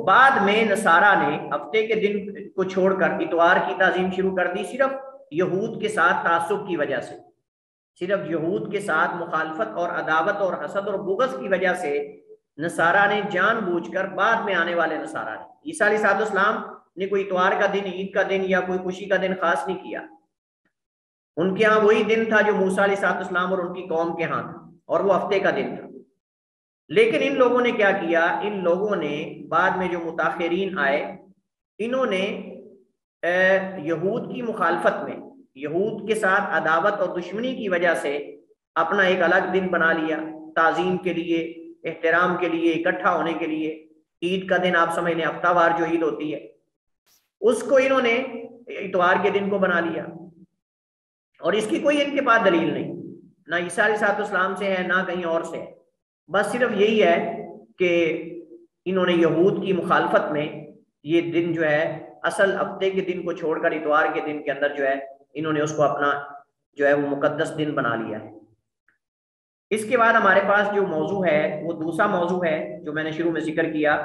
بعد میں نصارہ نے ہفتے کے دن کو چھوڑ کر اتوار کی تعظیم شروع کر دی، صرف یہود کے ساتھ تعصب کی وجہ سے، صرف یہود کے ساتھ مخالفت اور عداوت اور حسد اور بغض کی وجہ سے نصارہ نے جان بوجھ کر، بعد میں آنے والے نصارہ نے، عیسیٰ علیہ السلام نے کوئی اتوار کا دن، عید کا دن یا کوئی خوشی کا دن خاص نہیں کیا، ان کے ہاں وہی دن تھا جو موسیٰ علیہ السلام اور ان کی قوم کے ہاں تھا، اور وہ ہفتے کا دن تھا۔ لیکن ان لوگوں نے کیا کیا، ان لوگوں نے بعد میں جو متاخرین آئے، انہوں نے یہود کی مخالفت میں، یہود کے ساتھ عداوت اور دشمنی کی وجہ سے اپنا ایک الگ دن بنا لیا، تعظیم کے لیے، احترام کے لیے، اکٹھا ہونے کے لیے۔ عید کا دن آپ سمجھ لیں ہفتہ وار جو عید ہوتی ہے، اس کو انہوں نے اتوار کے دن کو بنا لیا، اور اس کی کوئی ان کے پاس دلیل نہیں، نہ عیسیٰ علیہ السلام سے ہے نہ کہیں اور سے ہے، بس صرف یہی ہے کہ انہوں نے یہود کی مخالفت میں یہ دن جو ہے اصل ہفتے کے دن کو چھوڑ کر اتوار کے دن کے اندر جو ہے انہوں نے اس کو اپنا جو ہے وہ مقدس دن بنا لیا ہے۔ اس کے بعد ہمارے پاس جو موضوع ہے وہ دوسرا موضوع ہے جو میں نے شروع میں ذکر کیا،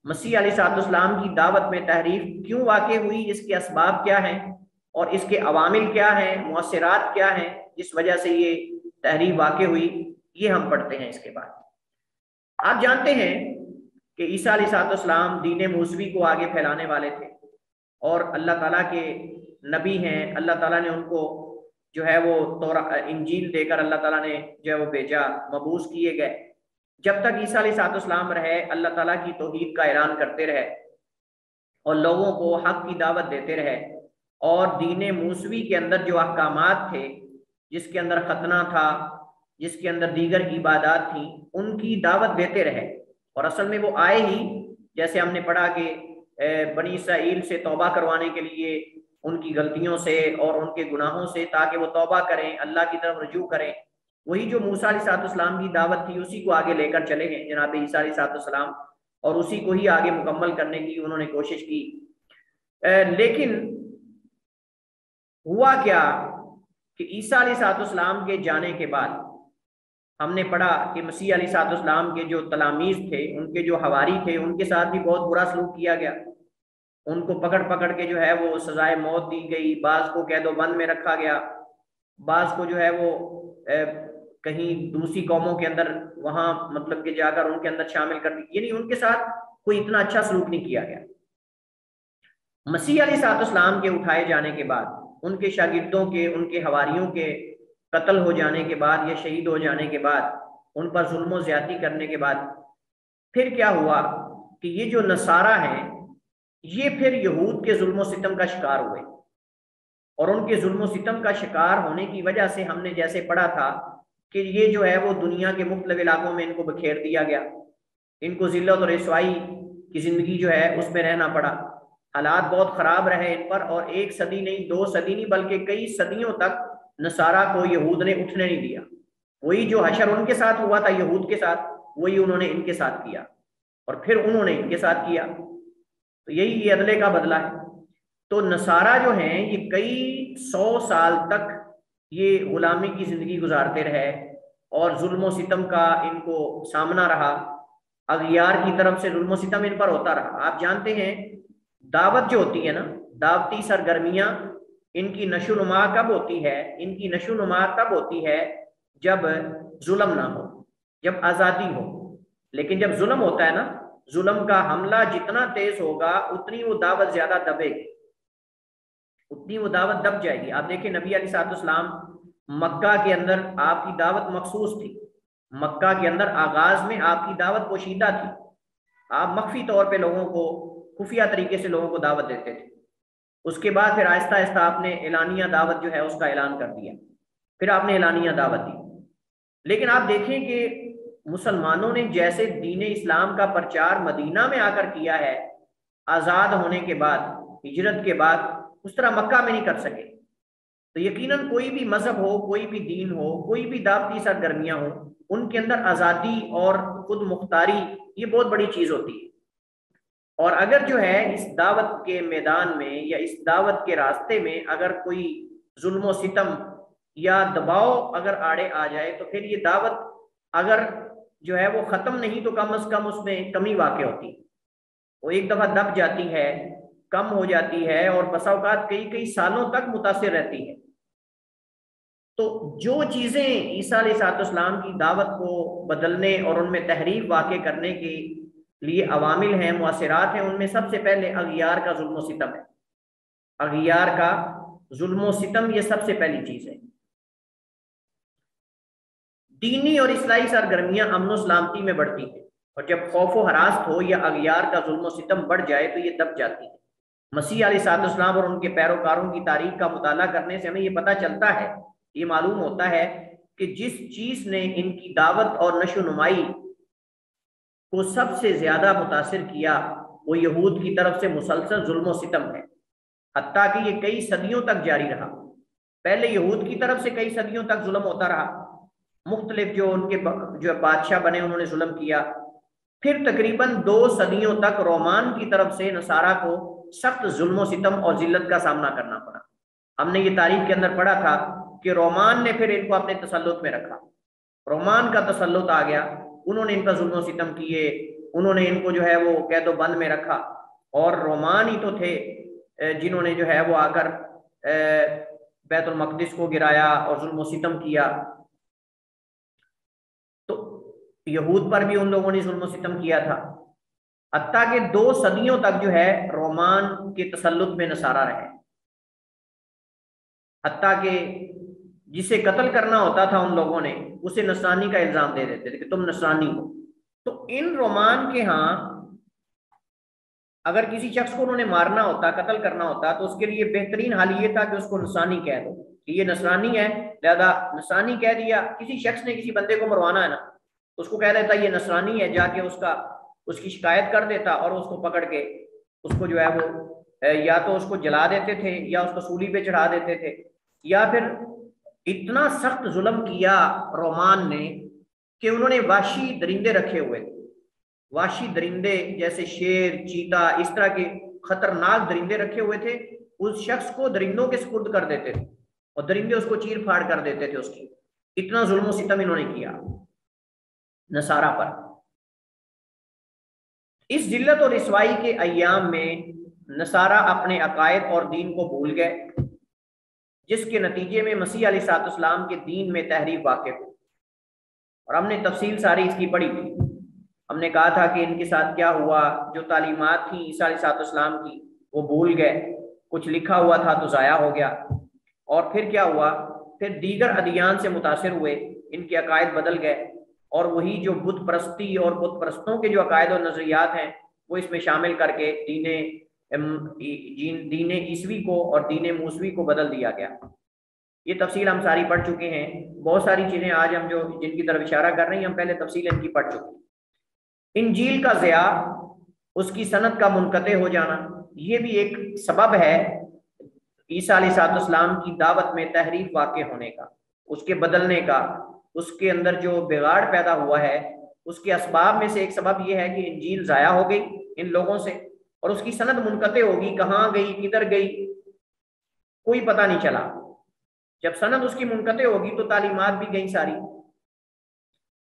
مسیح علیہ السلام کی دعوت میں تحریف کیوں واقع ہوئی، اس کے اسباب کیا ہیں اور اس کے عوامل کیا ہیں، مؤثرات کیا ہیں جس وجہ سے یہ تحریف واقع ہوئی، یہ ہم پڑھتے ہیں۔ اس کے بعد آپ جانتے ہیں کہ عیسیٰ علیہ السلام دین موسوی کو آگے پھیلانے والے تھے اور اللہ تعالیٰ کے نبی ہیں، اللہ تعالیٰ نے ان کو جو ہے وہ انجیل دے کر اللہ تعالیٰ نے جو ہے وہ بھیجا، مبعوث کیے گئے۔ جب تک عیسیٰ علیہ السلام رہے اللہ تعالیٰ کی توحید کا اعلان کرتے رہے، اور لوگوں کو حق کی دعوت دیتے رہے، اور دین موسوی کے اندر جو احکامات تھے، جس کے اندر ختنہ تھا، جس کے اندر دیگر عبادات تھیں، ان کی دعوت دیتے رہے۔ اور اصل میں وہ آئے ہی، جیسے ہم نے پڑھا کہ بنی اسرائیل سے توبہ کروانے کے لیے، ان کی غلطیوں سے اور ان کے گناہوں سے، تاکہ وہ توبہ کریں، اللہ کی طرف رجوع کریں۔ وہی جو موسیٰ علیہ السلام کی دعوت تھی، اسی کو آگے لے کر چلے ہیں جناب عیسیٰ علیہ السلام، اور اسی کو ہی آگے مکمل کرنے کی انہوں نے کوشش کی۔ لیکن ہوا کیا کہ عیسیٰ علیہ السلام کے جانے کے بعد ہم نے پڑھا کہ مسیح علیہ السلام کے جو تلامیذ تھے، ان کے جو حواری تھے، ان کے ساتھ بھی بہت برا سلوک کیا گیا۔ ان کو پکڑ پکڑ کے جو ہے وہ سزائے موت دی گئی، بعض کو قید و بند میں رکھا گیا، بعض کو جو ہے وہ کہیں دوسری قوموں کے اندر وہاں مطلب کہ جا کر ان کے اندر شامل کر دی، یعنی ان کے ساتھ کوئی اتنا اچھا سلوک نہیں کیا گیا۔ مسیح علیہ السلام کے اٹھائے جانے کے بعد، ان کے شاگردوں کے، ان کے حواریوں کے قتل ہو جانے کے بعد یا شہید ہو جانے کے بعد، ان پر ظلم و زیادتی کرنے کے بعد، پھر کیا ہوا کہ یہ جو نصارہ ہیں، یہ پھر یہود کے ظلم و ستم کا شکار ہوئے، اور ان کے ظلم و ستم کا شکار ہونے کی وجہ سے ہم نے جیسے پڑھا تھا کہ یہ جو ہے وہ دنیا کے مختلف علاقوں میں ان کو بکھیر دیا گیا، ان کو ذلت اور رسوائی کی زندگی جو ہے اس میں رہنا پڑا، حالات بہت خراب رہے ان پر، اور 1 صدی نہیں، 2 صدی نہیں، بلکہ کئی صدیوں تک نصارہ کو یہود نے اٹھنے نہیں دیا۔ وہی جو حشر ان کے ساتھ ہوا تھا یہود کے ساتھ، وہی انہوں نے ان کے ساتھ کیا، اور پھر انہوں نے ان کے ساتھ کیا۔ تو یہی یہ عدلے کا بدلہ ہے۔ تو نصارہ جو ہیں یہ کئی 100 سال تک یہ غلامی کی زندگی گزارتے رہے، اور ظلم و ستم کا ان کو سامنا رہا، اغیار کی طرف سے ظلم و ستم ان پر ہوتا رہا۔ آپ جانتے ہیں دعوت جو ہوتی ہے نا، دعوتی سرگرمیاں، ان کی نشو نما کب ہوتی ہے؟ ان کی نشو نما تب ہوتی ہے جب ظلم نہ ہو، جب آزادی ہو۔ لیکن جب ظلم ہوتا ہے نا، ظلم کا حملہ جتنا تیز ہوگا اتنی وہ دعوت زیادہ دبے گی، اتنی وہ دعوت دب جائے گی۔ آپ دیکھیں نبی علیہ السلام مکہ کے اندر آپ کی دعوت مخصوص تھی، مکہ کے اندر آغاز میں آپ کی دعوت پوشیدہ تھی، آپ مخفی طور پہ لوگوں کو، خفیہ طریقے سے لوگوں کو دعوت دیتے تھے۔ اس کے بعد پھر آہستہ آہستہ آپ نے اعلانیہ دعوت جو ہے اس کا اعلان کر دیا، پھر آپ نے اعلانیہ دعوت دی۔ لیکن آپ دیکھیں کہ مسلمانوں نے جیسے دین اسلام کا پرچار مدینہ میں آ کر کیا ہے، آزاد ہونے کے بعد، ہجرت کے بعد، اس طرح مکہ میں نہیں کر سکے۔ تو یقیناً کوئی بھی مذہب ہو، کوئی بھی دین ہو، کوئی بھی دعوتی سرگرمیاں ہوں، ان کے اندر آزادی اور خود مختاری یہ بہت بڑی چیز ہوتی ہے۔ اور اگر جو ہے اس دعوت کے میدان میں یا اس دعوت کے راستے میں اگر کوئی ظلم و ستم یا دباؤ اگر آڑے آ جائے، تو پھر یہ دعوت اگر جو ہے وہ ختم نہیں تو کم از کم اس میں کمی واقع ہوتی، وہ ایک دفعہ دب جاتی ہے، کم ہو جاتی ہے، اور بسا اوقات کئی کئی سالوں تک متاثر رہتی ہے۔ تو جو چیزیں عیسیٰ علیہ السلام کی دعوت کو بدلنے اور ان میں تحریف واقع کرنے کے لیے عوامل ہیں، مؤثرات ہیں، ان میں سب سے پہلے اغیار کا ظلم و ستم ہے۔ اغیار کا ظلم و ستم یہ سب سے پہلی چیز ہے۔ دینی اور اصلاحی سرگرمیاں امن و سلامتی میں بڑھتی ہیں، اور جب خوف و ہراس ہو یا اغیار کا ظلم و ستم بڑھ جائے تو یہ دب جاتی ہے۔ مسیح علیہ السلام اور ان کے پیروکاروں کی تاریخ کا مطالعہ کرنے سے ہمیں یہ پتہ چلتا ہے، یہ معلوم ہوتا ہے کہ جس چیز نے ان کی دعوت اور نشو نمائی کو سب سے زیادہ متاثر کیا وہ یہود کی طرف سے مسلسل ظلم و ستم ہے، حتیٰ کہ یہ کئی صدیوں تک جاری رہا۔ پہلے یہود کی طرف سے کئی صدیوں تک ظلم ہوتا رہا، مختلف جو ان کے جو بادشاہ بنے انہوں نے ظلم کیا، پھر تقریباً 2 صدیوں تک رومان کی طرف سے نصارہ کو سخت ظلم و ستم اور ذلت کا سامنا کرنا پڑا۔ ہم نے یہ تاریخ کے اندر پڑھا تھا کہ رومان نے پھر ان کو اپنے تسلط میں رکھا، رومان کا تسلط آ گیا، انہوں نے ان کا ظلم و ستم کیے، انہوں نے ان کو جو ہے وہ قید و بند میں رکھا، اور رومان ہی تو تھے جنہوں نے جو ہے وہ آ کر بیت المقدس کو گرایا اور ظلم و ستم کیا۔ تو یہود پر بھی ان لوگوں نے ظلم و ستم کیا تھا، حتیٰ کہ 2 صدیوں تک جو ہے رومان کے تسلط میں نصارہ رہے، حتیٰ کہ جسے قتل کرنا ہوتا تھا ان لوگوں نے اسے نصرانی کا الزام دے دیتے تھے کہ تم نصرانی ہو۔ تو ان رومان کے ہاں اگر کسی شخص کو انہوں نے مارنا ہوتا، قتل کرنا ہوتا، تو اس کے لیے بہترین حال یہ تھا کہ اس کو نصرانی کہہ دو کہ یہ نصرانی ہے، لہذا نصرانی کہہ دیا۔ کسی شخص نے کسی بندے کو مروانا ہے نا، اس کو کہہ دیتا یہ نصرانی ہے، جا کے اس کی شکایت کر دیتا، اور اس کو پکڑ کے اس کو جو ہے وہ یا تو اس کو جلا دیتے تھے یا اس کو سولی پہ چڑھا دیتے تھے، یا پھر اتنا سخت ظلم کیا رومان نے کہ انہوں نے وحشی درندے رکھے ہوئے تھے، وحشی درندے جیسے شیر، چیتا، اس طرح کے خطرناک درندے رکھے ہوئے تھے، اس شخص کو درندوں کے سپرد کر دیتے تھے اور درندے اس کو چیر پھاڑ کر دیتے تھے اس کی۔ اتنا ظلم و ستم انہوں نے کیا نصارہ پر۔ اس ذلت اور رسوائی کے ایام میں نصارہ اپنے عقائد اور دین کو بھول گئے، جس کے نتیجے میں مسیح علیہ الصلوۃ والسلام کے دین میں تحریف واقع ہوئی، اور ہم نے تفصیل ساری اس کی پڑھی تھی۔ ہم نے کہا تھا کہ ان کے ساتھ کیا ہوا، جو تعلیمات تھیں عیسیٰ علیہ الصلوۃ والسلام کی وہ بھول گئے، کچھ لکھا ہوا تھا تو ضائع ہو گیا، اور پھر کیا ہوا، پھر دیگر ادیان سے متاثر ہوئے، ان کے عقائد بدل گئے، اور وہی جو بت پرستی اور بت پرستوں کے جو عقائد اور نظریات ہیں وہ اس میں شامل کر کے دین عیسوی کو اور دین موسوی کو بدل دیا گیا۔ یہ تفصیل ہم ساری پڑھ چکے ہیں۔ بہت ساری چیزیں آج ہم جن کی طرف اشارہ کر رہے ہیں، ہم پہلے تفصیل ان کی پڑھ چکے ہیں۔ انجیل کا ضیاع، اس کی سند کا منقطع ہو جانا، یہ بھی ایک سبب ہے عیسیٰ علیہ الصلوۃ والسلام کی دعوت میں تحریف واقع ہونے کا، اس کے بدلنے کا، اس کے اندر جو بگاڑ پیدا ہوا ہے، اس کے اسباب میں سے ایک سبب یہ ہے کہ انجیل ضائع ہو گئی ان لوگوں سے، اور اس کی سند منقطع ہوگی، کہاں گئی، کدھر گئی، کوئی پتہ نہیں چلا۔ جب سند اس کی منقطع ہوگی تو تعلیمات بھی گئیں ساری۔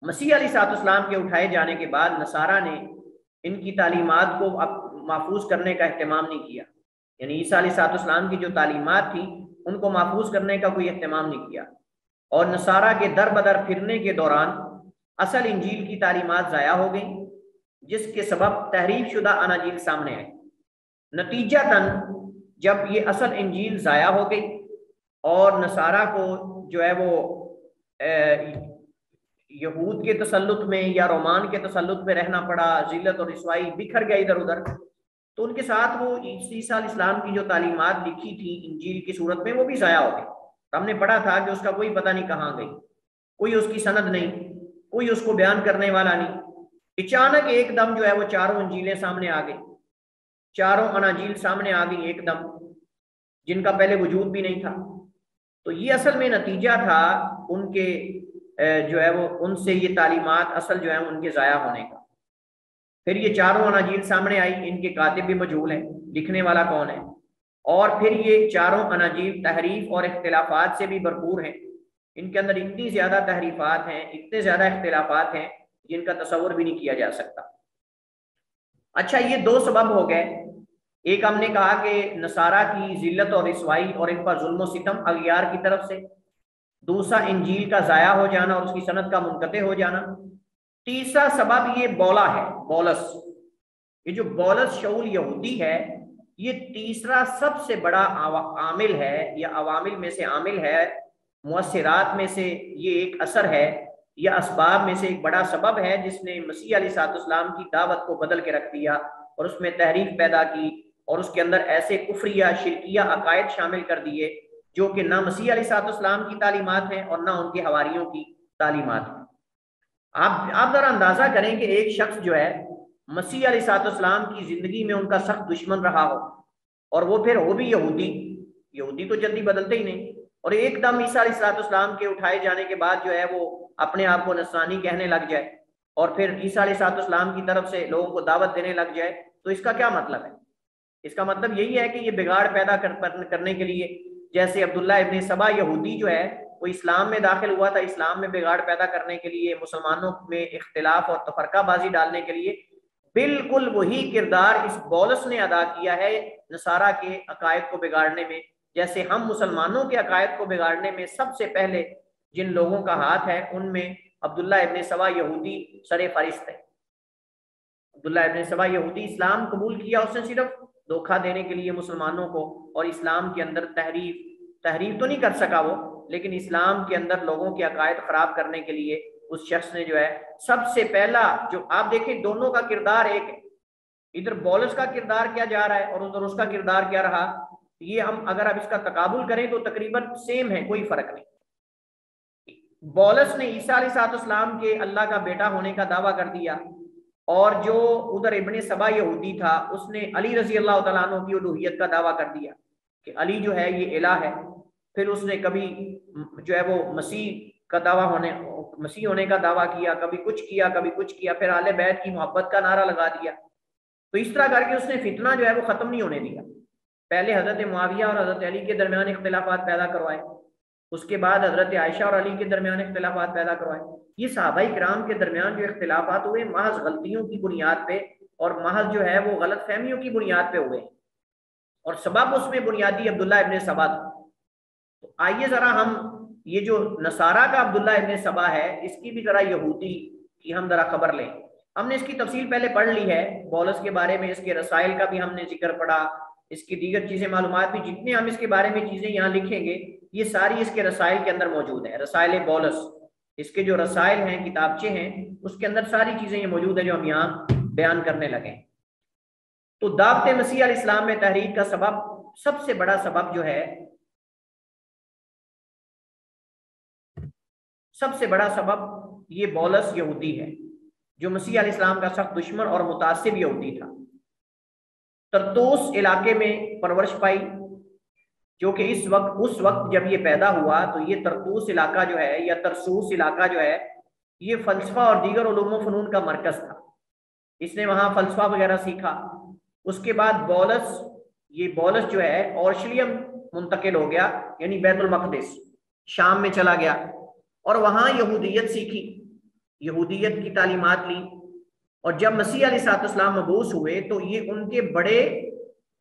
مسیح علیہ الصلوۃ والسلام کے اٹھائے جانے کے بعد نصارہ نے ان کی تعلیمات کو محفوظ کرنے کا اہتمام نہیں کیا، یعنی عیسیٰ علیہ الصلوۃ والسلام کی جو تعلیمات تھی ان کو محفوظ کرنے کا کوئی اہتمام نہیں کیا، اور نصارہ کے در بدر پھرنے کے دوران اصل انجیل کی تعلیمات ضائع ہو گئیں، جس کے سبب تحریف شدہ اناجیل سامنے آئے۔ نتیجتاً جب یہ اصل انجیل ضائع ہو گئی اور نصارہ کو جو ہے وہ یہود کے تسلط میں یا رومان کے تسلط میں رہنا پڑا، ذلت اور رسوائی بکھر گیا ادھر ادھر، تو ان کے ساتھ وہ عیسیٰ علیہ السلام کی جو تعلیمات لکھی تھی انجیل کی صورت میں وہ بھی ضائع ہو گئی۔ ہم نے پڑھا تھا کہ اس کا کوئی پتہ نہیں کہاں گئی، کوئی اس کی سند نہیں، کوئی اس کو بیان کرنے والا نہیں۔ اچانک ایک دم جو ہے وہ چاروں انجیلیں سامنے آ گئی، چاروں اناجیل سامنے آ گئی ایک دم، جن کا پہلے وجود بھی نہیں تھا۔ تو یہ اصل میں نتیجہ تھا ان کے جو ہے وہ ان سے یہ تعلیمات اصل جو ہے ان کے ضائع ہونے کا۔ پھر یہ چاروں اناجیل سامنے آئی، ان کے کاتب بھی مجہول ہیں، لکھنے والا کون ہے، اور پھر یہ چاروں اناجیل تحریف اور اختلافات سے بھی بھرپور ہیں، ان کے اندر اتنی زیادہ تحریفات ہیں، اتنے زیادہ اختلافات ہیں جن کا تصور بھی نہیں کیا جا سکتا۔ اچھا، یہ دو سبب ہو گئے، ایک ہم نے کہا کہ نصارہ کی ذلت اور رسوائی اور ان پر ظلم و ستم اغیار کی طرف سے، دوسرا انجیل کا ضائع ہو جانا اور اس کی سند کا منقطع ہو جانا، تیسرا سبب یہ بولا ہے، بولس، یہ جو بولس شعول یہودی ہے، یہ تیسرا سب سے بڑا عامل ہے یا عوامل میں سے عامل ہے، مؤثرات میں سے یہ ایک اثر ہے یا اسباب میں سے ایک بڑا سبب ہے جس نے مسیح علیہ الصلوۃ والسلام کی دعوت کو بدل کے رکھ دیا اور اس میں تحریف پیدا کی، اور اس کے اندر ایسے کفریہ شرکیہ عقائد شامل کر دیے جو کہ نہ مسیح علیہ الصلوۃ والسلام کی تعلیمات ہیں اور نہ ان کے حواریوں کی تعلیمات ہیں۔ آپ ذرا اندازہ کریں کہ ایک شخص جو ہے مسیح علیہ الصلوۃ والسلام کی زندگی میں ان کا سخت دشمن رہا ہو، اور وہ پھر ہو بھی یہودی تو جلدی بدلتے ہی نہیں، اور ایک دم عیسیٰ علیہ الصلوۃ والسلام کے اٹھائے جانے کے بعد جو ہے وہ اپنے آپ کو نصرانی کہنے لگ جائے اور پھر عیسیٰ علیہ الصلوۃ والسلام کی طرف سے لوگوں کو دعوت دینے لگ جائے، تو اس کا کیا مطلب ہے؟ اس کا مطلب یہی ہے کہ یہ بگاڑ پیدا کرنے کے لیے، جیسے عبداللہ ابن سبا یہودی جو ہے وہ اسلام میں داخل ہوا تھا، اسلام میں بگاڑ پیدا کرنے کے لیے، مسلمانوں میں اختلاف اور تفرقہ بازی ڈالنے کے لیے، بالکل وہی کردار اس بولس نے ادا کیا ہے نصارہ کے عقائد کو بگاڑنے میں، جیسے ہم مسلمانوں کے عقائد کو بگاڑنے میں سب سے پہلے جن لوگوں کا ہاتھ ہے ان میں عبداللہ ابن سبا یہودی سر فہرست ہے۔ عبداللہ ابن سبا یہودی اسلام قبول کیا اس نے صرف دھوکہ دینے کے لیے مسلمانوں کو، اور اسلام کے اندر تحریف تو نہیں کر سکا وہ، لیکن اسلام کے اندر لوگوں کے عقائد خراب کرنے کے لیے اس شخص نے جو ہے سب سے پہلا، جو آپ دیکھیں دونوں کا کردار ایک ہے، ادھر بولس کا کردار کیا جا رہا ہے اور ادھر اس کا کردار کیا رہا. یہ ہم اگر اب اس کا تقابل کریں تو تقریباً سیم ہے، کوئی فرق نہیں. بولس نے عیسیٰ علیہ السلام کے اللہ کا بیٹا ہونے کا دعویٰ کر دیا، اور جو ادھر ابن سبا یہودی تھا اس نے علی رضی اللہ تعالیٰ عنہ کی الوہیت کا دعویٰ کر دیا کہ علی جو ہے یہ الہ ہے. پھر اس نے کبھی جو ہے وہ مسیح ہونے کا دعویٰ کیا، کبھی کچھ کیا کبھی کچھ کیا، پھر اہل بیت کی محبت کا نعرہ لگا دیا. تو اس طرح کر کے اس نے فتنہ جو ہے وہ ختم نہیں ہونے دیا. پہلے حضرت معاویہ اور حضرت علی کے درمیان اختلافات پیدا کروائے، اس کے بعد حضرت عائشہ اور علی کے درمیان اختلافات پیدا کروائے. یہ صحابہ کرام کے درمیان جو اختلافات ہوئے محض غلطیوں کی بنیاد پہ اور محض جو ہے وہ غلط فہمیوں کی بنیاد پہ ہوئے، اور سبب اس میں بنیادی عبداللہ ابن سبا تھا. تو آئیے ذرا ہم یہ جو نصارہ کا عبداللہ ابن سبا ہے اس کی بھی ذرا یہودی کی ہم ذرا خبر لیں. ہم نے اس کی تفصیل پہلے پڑھ لی ہے، بولس کے بارے میں، اس کے رسائل کا بھی ہم نے ذکر پڑھا، اس کی دیگر چیزیں معلومات بھی، جتنے ہم اس کے بارے میں چیزیں یہاں لکھیں گے یہ ساری اس کے رسائل کے اندر موجود ہیں. رسائل بولس، اس کے جو رسائل ہیں، کتابچے ہیں، اس کے اندر ساری چیزیں یہ موجود ہیں جو ہم یہاں بیان کرنے لگے. تو دعوت مسیح علیہ السلام میں تحریک کا سبب، سب سے بڑا سبب جو ہے، سب سے بڑا سبب یہ بولس یہودی ہے جو مسیح علیہ السلام کا سخت دشمن اور متعصب یہودی تھا. ترتوس علاقے میں پرورش پائی، جو کہ اس وقت جب یہ پیدا ہوا تو یہ ترتوس علاقہ جو ہے یا ترسوس علاقہ جو ہے یہ فلسفہ اور دیگر علوم و فنون کا مرکز تھا. اس نے وہاں فلسفہ وغیرہ سیکھا. اس کے بعد بولس جو ہے اورشلیم منتقل ہو گیا، یعنی بیت المقدس، شام میں چلا گیا اور وہاں یہودیت سیکھی، یہودیت کی تعلیمات لی. اور جب مسیح علیہ السلام مبعوث ہوئے تو یہ ان کے بڑے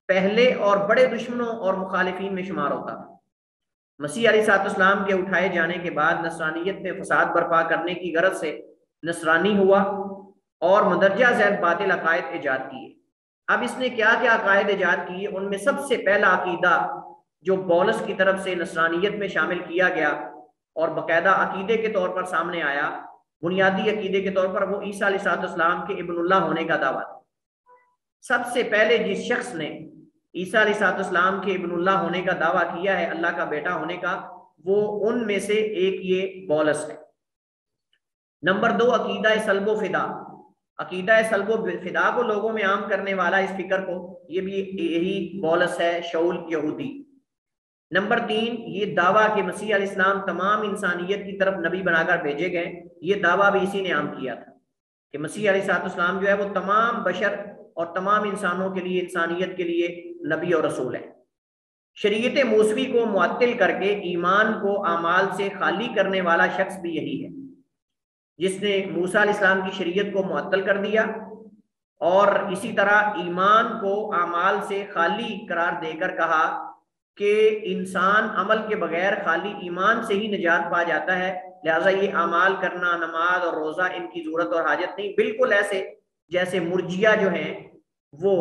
پہلے اور بڑے دشمنوں اور مخالفین میں شمار ہوتا تھا. مسیح علیہ السلام کے اٹھائے جانے کے بعد نصرانیت میں فساد برپا کرنے کی غرض سے نصرانی ہوا اور مندرجہ ذیل باطل عقائد ایجاد کیے. اب اس نے کیا کیا عقائد ایجاد کیے؟ ان میں سب سے پہلا عقیدہ جو بولس کی طرف سے نصرانیت میں شامل کیا گیا اور باقاعدہ عقیدے کے طور پر سامنے آیا، بنیادی عقیدے کے طور پر، وہ عیسیٰ علیہ السلام کے ابن اللہ ہونے کا دعویٰ تھا. سب سے پہلے جس شخص نے عیسیٰ علیہ السلام کے ابن اللہ ہونے کا دعویٰ کیا ہے، اللہ کا بیٹا ہونے کا، وہ ان میں سے ایک یہ بولس ہے. نمبر 2، عقیدہ صلب و فدا. عقیدہ صلب و فدا کو لوگوں میں عام کرنے والا اس فکر کو، یہ بھی یہی بولس ہے، شعول یہودی. نمبر 3، یہ دعویٰ کہ مسیح علیہ السلام تمام انسانیت کی طرف نبی بنا کر بھیجے گئے، یہ دعویٰ بھی اسی نے عام کیا تھا کہ مسیح علیہ السلام جو ہے وہ تمام بشر اور تمام انسانوں کے لیے، انسانیت کے لیے نبی اور رسول ہے. شریعت موسوی کو معطل کر کے ایمان کو اعمال سے خالی کرنے والا شخص بھی یہی ہے، جس نے موسیٰ علیہ السلام کی شریعت کو معطل کر دیا اور اسی طرح ایمان کو اعمال سے خالی قرار دے کر کہا کہ انسان عمل کے بغیر خالی ایمان سے ہی نجات پا جاتا ہے، لہٰذا یہ اعمال کرنا، نماز اور روزہ، ان کی ضرورت اور حاجت نہیں. بالکل ایسے جیسے مرجیہ جو ہیں وہ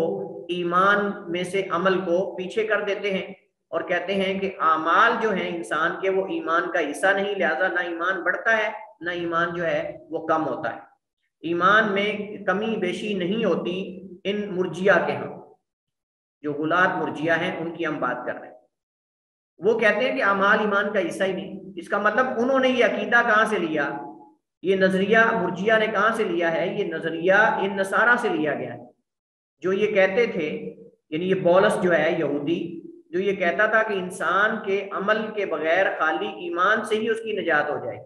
ایمان میں سے عمل کو پیچھے کر دیتے ہیں اور کہتے ہیں کہ اعمال جو ہیں انسان کے وہ ایمان کا حصہ نہیں، لہٰذا نہ ایمان بڑھتا ہے نہ ایمان جو ہے وہ کم ہوتا ہے. ایمان میں کمی بیشی نہیں ہوتی ان مرجیہ کے ہاں، جو غلاۃ مرجیہ ہیں ان کی ہم بات کر رہے ہیں. وہ کہتے ہیں کہ اعمال ایمان کا حصہ ہی نہیں. اس کا مطلب انہوں نے یہ عقیدہ کہاں سے لیا؟ یہ نظریہ مرجیہ نے کہاں سے لیا ہے؟ یہ نظریہ ان نصارہ سے لیا گیا ہے، جو یہ کہتے تھے، یعنی یہ بولس جو ہے یہودی، جو یہ کہتا تھا کہ انسان کے عمل کے بغیر خالی ایمان سے ہی اس کی نجات ہو جائے.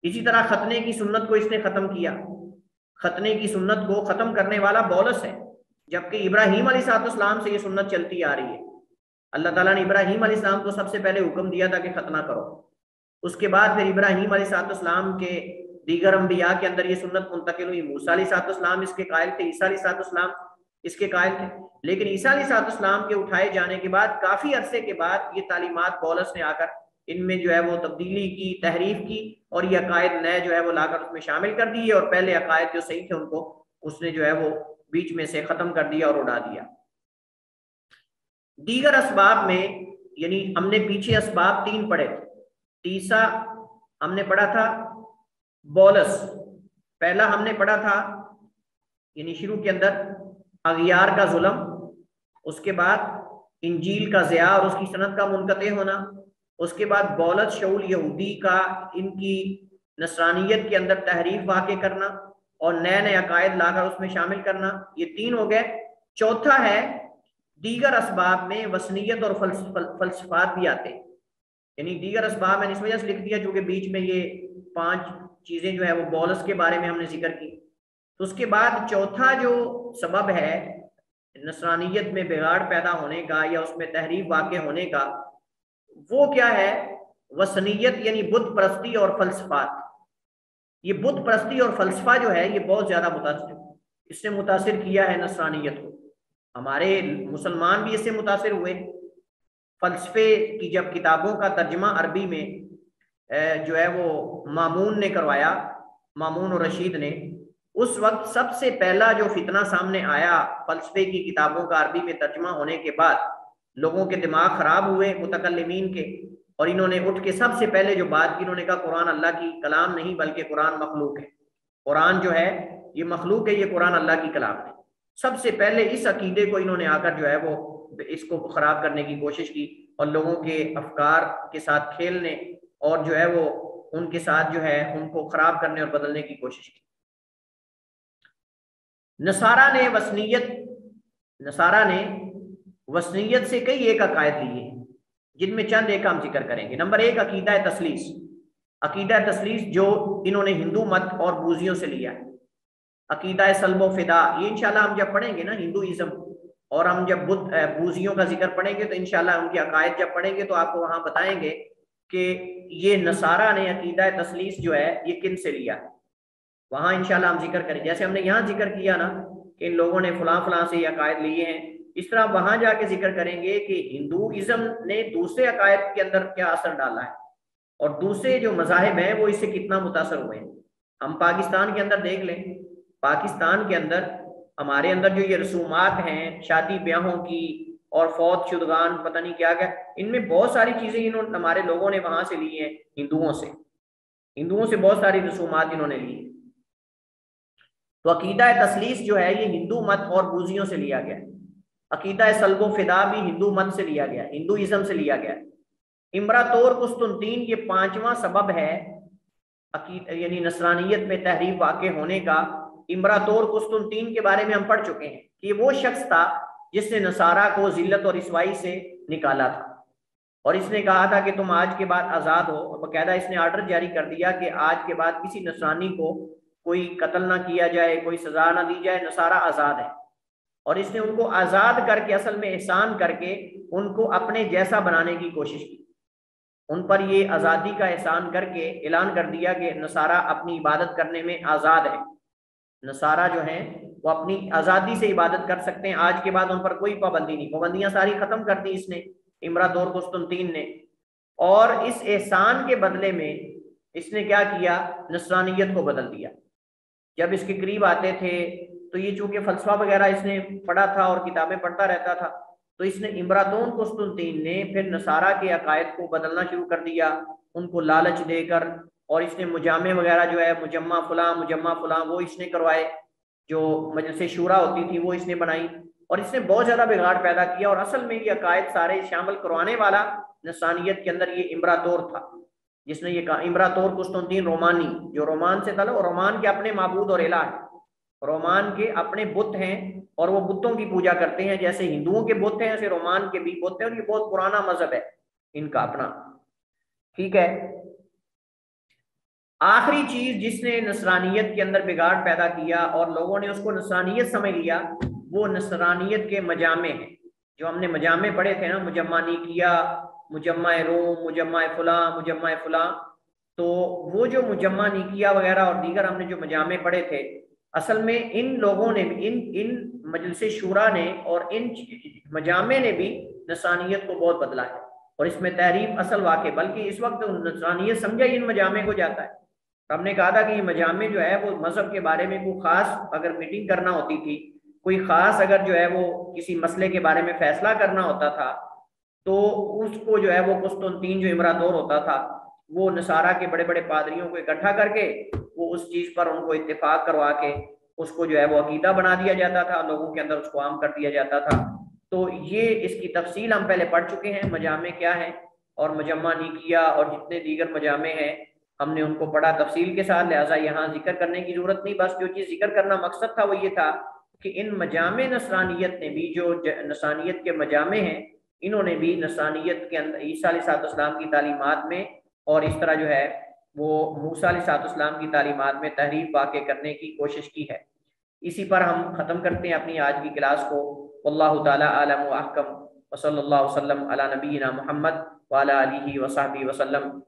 اسی طرح ختنے کی سنت کو اس نے ختم کیا. ختنے کی سنت کو ختم کرنے والا بولس ہے، جبکہ ابراہیم علیہ السلام سے یہ سنت چلتی آ رہی ہے. اللہ تعالیٰ نے ابراہیم علیہ السلام کو سب سے پہلے حکم دیا تھا کہ ختنہ کرو. اس کے بعد پھر ابراہیم علیہ السلام کے دیگر انبیاء کے اندر یہ سنت منتقل ہوئی. موسیٰ علیہ السلام اس کے قائل تھے، عیسیٰ علیہ السلام اس کے قائل تھے، لیکن عیسیٰ علیہ السلام کے اٹھائے جانے کے بعد کافی عرصے کے بعد یہ تعلیمات بولس نے آ کر ان میں جو ہے وہ تبدیلی کی، تحریف کی، اور یہ عقائد نئے جو ہے وہ لا کر اس میں شامل کر دیے، اور پہلے عقائد جو صحیح تھے ان کو اس نے جو ہے وہ بیچ میں سے ختم کر دیا اور اڑا دیا. دیگر اسباب میں، یعنی ہم نے پیچھے اسباب 3 پڑھے تھے. تیسرا ہم نے پڑھا تھا بولس، پہلا ہم نے پڑھا تھا یعنی شروع کے اندر اغیار کا ظلم، اس کے بعد انجیل کا ضیاع اور اس کی سند کا منقطع ہونا، اس کے بعد بولت شعول یہودی کا ان کی نصرانیت کے اندر تحریف واقع کرنا اور نئے نئے عقائد لا کر اس میں شامل کرنا، یہ 3 ہو گئے۔ چوتھا ہے دیگر اسباب میں وثنیت اور فلسفات بھی آتے ہیں، یعنی دیگر اسباب میں اس وجہ سے لکھ دیا چونکہ بیچ میں یہ 5 چیزیں جو ہے وہ بولس کے بارے میں ہم نے ذکر کی۔ تو اس کے بعد چوتھا جو سبب ہے نصرانیت میں بگاڑ پیدا ہونے کا یا اس میں تحریف واقع ہونے کا، وہ کیا ہے؟ وثنیت یعنی بت پرستی اور فلسفات۔ یہ بت پرستی اور فلسفہ جو ہے یہ بہت زیادہ اس نے متاثر کیا ہے نصرانیت کو۔ ہمارے مسلمان بھی اس سے متاثر ہوئے۔ فلسفے کی جب کتابوں کا ترجمہ عربی میں جو ہے وہ مامون نے کروایا، مامون اور رشید نے، اس وقت سب سے پہلا جو فتنہ سامنے آیا فلسفے کی کتابوں کا عربی میں ترجمہ ہونے کے بعد، لوگوں کے دماغ خراب ہوئے متکلمین کے، اور انہوں نے اٹھ کے سب سے پہلے جو بات کی، انہوں نے کہا قرآن اللہ کی کلام نہیں بلکہ قرآن مخلوق ہے، قرآن جو ہے یہ مخلوق ہے، یہ قرآن اللہ کی کلام ہے۔ سب سے پہلے اس عقیدے کو انہوں نے آ کر جو ہے وہ اس کو خراب کرنے کی کوشش کی اور لوگوں کے افکار کے ساتھ کھیلنے اور جو ہے وہ ان کے ساتھ جو ہے ان کو خراب کرنے اور بدلنے کی کوشش کی۔ نصارہ نے وثنیت سے کئی ایک عقائد لیے ہیں، جن میں چند ایک ہم ذکر کریں گے۔ نمبر 1 عقیدہ تثلیث۔ عقیدہ تثلیث جو انہوں نے ہندو مت اور بوذیوں سے لیا ہے۔ عقیدہ سلب و فدا، یہ انشاءاللہ ہم جب پڑھیں گے نا ہندوازم، اور ہم جب بوذیوں کا ذکر پڑھیں گے تو انشاءاللہ ان کے عقائد جب پڑھیں گے تو آپ کو وہاں بتائیں گے کہ یہ نصارہ نے عقیدہ تثلیث جو ہے یہ کن سے لیا ہے، وہاں انشاءاللہ ہم ذکر کریں۔ جیسے ہم نے یہاں ذکر کیا نا کہ ان لوگوں نے فلاں فلاں سے یہ عقائد لیے ہیں، اس طرح وہاں جا کے ذکر کریں گے کہ ہندوازم نے دوسرے عقائد کے اندر کیا اثر ڈالا ہے اور دوسرے جو مذاہب ہیں وہ اس سے کتنا متاثر ہوئے ہیں۔ ہم پاکستان کے اندر دیکھ لیں، پاکستان کے اندر ہمارے اندر جو یہ رسومات ہیں شادی بیاہوں کی اور فوت شدگان پتہ نہیں کیا کیا، ان میں بہت ساری چیزیں ہمارے لوگوں نے وہاں سے لی ہیں، ہندوؤں سے بہت ساری رسومات انہوں نے لی ہیں۔ تو عقیدہ تثلیث جو ہے یہ ہندو مت اور بوذیوں سے لیا گیا ہے۔ عقیدہ سلب و فدا بھی ہندو مت سے لیا گیا، ہندوازم سے لیا گیا۔ امبراطور قسطنطین یہ 5واں سبب ہے یعنی نصرانیت میں تحریف واقع ہونے کا۔ امبراطور قسطنطین کے بارے میں ہم پڑھ چکے ہیں کہ یہ وہ شخص تھا جس نے نصارہ کو ذلت اور رسوائی سے نکالا تھا، اور اس نے کہا تھا کہ تم آج کے بعد آزاد ہو، اور باقاعدہ اس نے آرڈر جاری کر دیا کہ آج کے بعد کسی نصرانی کو کوئی قتل نہ کیا جائے، کوئی سزا نہ دی جائے، نصارہ آزاد ہے۔ اور اس نے ان کو آزاد کر کے اصل میں احسان کر کے ان کو اپنے جیسا بنانے کی کوشش کی، ان پر یہ آزادی کا احسان کر کے اعلان کر دیا کہ نصارہ اپنی عبادت کرنے میں آزاد ہے، نصارہ جو ہیں وہ اپنی آزادی سے عبادت کر سکتے ہیں، آج کے بعد ان پر کوئی پابندی نہیں، پابندیاں ساری ختم کر دی اس نے، امبراطور قسطنطین نے۔ اور اس احسان کے بدلے میں اس نے کیا کیا؟ نصرانیت کو بدل دیا۔ جب اس کے قریب آتے تھے تو یہ چونکہ فلسفہ وغیرہ اس نے پڑھا تھا اور کتابیں پڑھتا رہتا تھا، تو اس نے امبراطور قسطنطین نے پھر نصارہ کے عقائد کو بدلنا شروع کر دیا ان کو لالچ دے کر، اور اس نے مجامع وغیرہ جو ہے مجمع فلاں وہ اس نے کروائے، جو مجلس شورا ہوتی تھی وہ اس نے بنائی، اور اس نے بہت زیادہ بگاڑ پیدا کیا۔ اور اصل میں یہ عقائد سارے شامل کروانے والا نصرانیت کے اندر یہ امبراطور تھا، جس نے یہ کہا امبراطور قسطنطین رومانی، جو رومان سے تھا، اور رومان کے اپنے معبود اور الہ ہیں، رومان کے اپنے بت ہیں اور وہ بتوں کی پوجا کرتے ہیں، جیسے ہندوؤں کے بت ہیں ایسے رومان کے بھی بت ہیں، اور یہ بہت پرانا مذہب ہے ان کا اپنا، ٹھیک ہے۔ آخری چیز جس نے نصرانیت کے اندر بگاڑ پیدا کیا اور لوگوں نے اس کو نصرانیت سمجھ لیا، وہ نصرانیت کے مجامع ہیں، جو ہم نے مجامع پڑھے تھے نا، مجمع نیکیا، مجمع روم، مجمع فلاں، تو وہ جو مجمع نیکیا وغیرہ اور دیگر ہم نے جو مجامع پڑھے تھے، اصل میں ان لوگوں نے ان مجلس شورا نے اور ان مجامع نے بھی نصرانیت کو بہت بدلا ہے، اور اس میں تحریف اصل واقع، بلکہ اس وقت نصرانیت سمجھا ہی ان مجامع کو جاتا ہے۔ ہم نے کہا تھا کہ یہ مجامع جو ہے وہ مذہب کے بارے میں کوئی خاص اگر میٹنگ کرنا ہوتی تھی، کوئی خاص اگر جو ہے وہ کسی مسئلے کے بارے میں فیصلہ کرنا ہوتا تھا، تو اس کو جو ہے وہ قسطنطین جو امبراطور ہوتا تھا وہ نصارہ کے بڑے بڑے پادریوں کو اکٹھا کر کے وہ اس چیز پر ان کو اتفاق کروا کے اس کو جو ہے وہ عقیدہ بنا دیا جاتا تھا، لوگوں کے اندر اس کو عام کر دیا جاتا تھا۔ تو یہ اس کی تفصیل ہم پہلے پڑھ چکے ہیں، مجامع کیا ہیں، اور مجمع نیکیہ اور جتنے دیگر مجامع ہیں ہم نے ان کو پڑھا تفصیل کے ساتھ، لہٰذا یہاں ذکر کرنے کی ضرورت نہیں۔ بس جو چیز ذکر کرنا مقصد تھا وہ یہ تھا کہ ان مجامع نصرانیت نے بھی، جو نصرانیت کے مجامع ہیں، انہوں نے بھی نصرانیت کے اندر عیسیٰ علیہ السلام کی تعلیمات میں اور اس طرح جو ہے وہ موسیٰ علیہ السلام کی تعلیمات میں تحریف واقع کرنے کی کوشش کی ہے۔ اسی پر ہم ختم کرتے ہیں اپنی آج کی کلاس کو۔ واللہ تعالی اعلم و احکم، وصلی اللہ وسلم علی نبینا محمد وعلی آلہ وصحبہ وسلم۔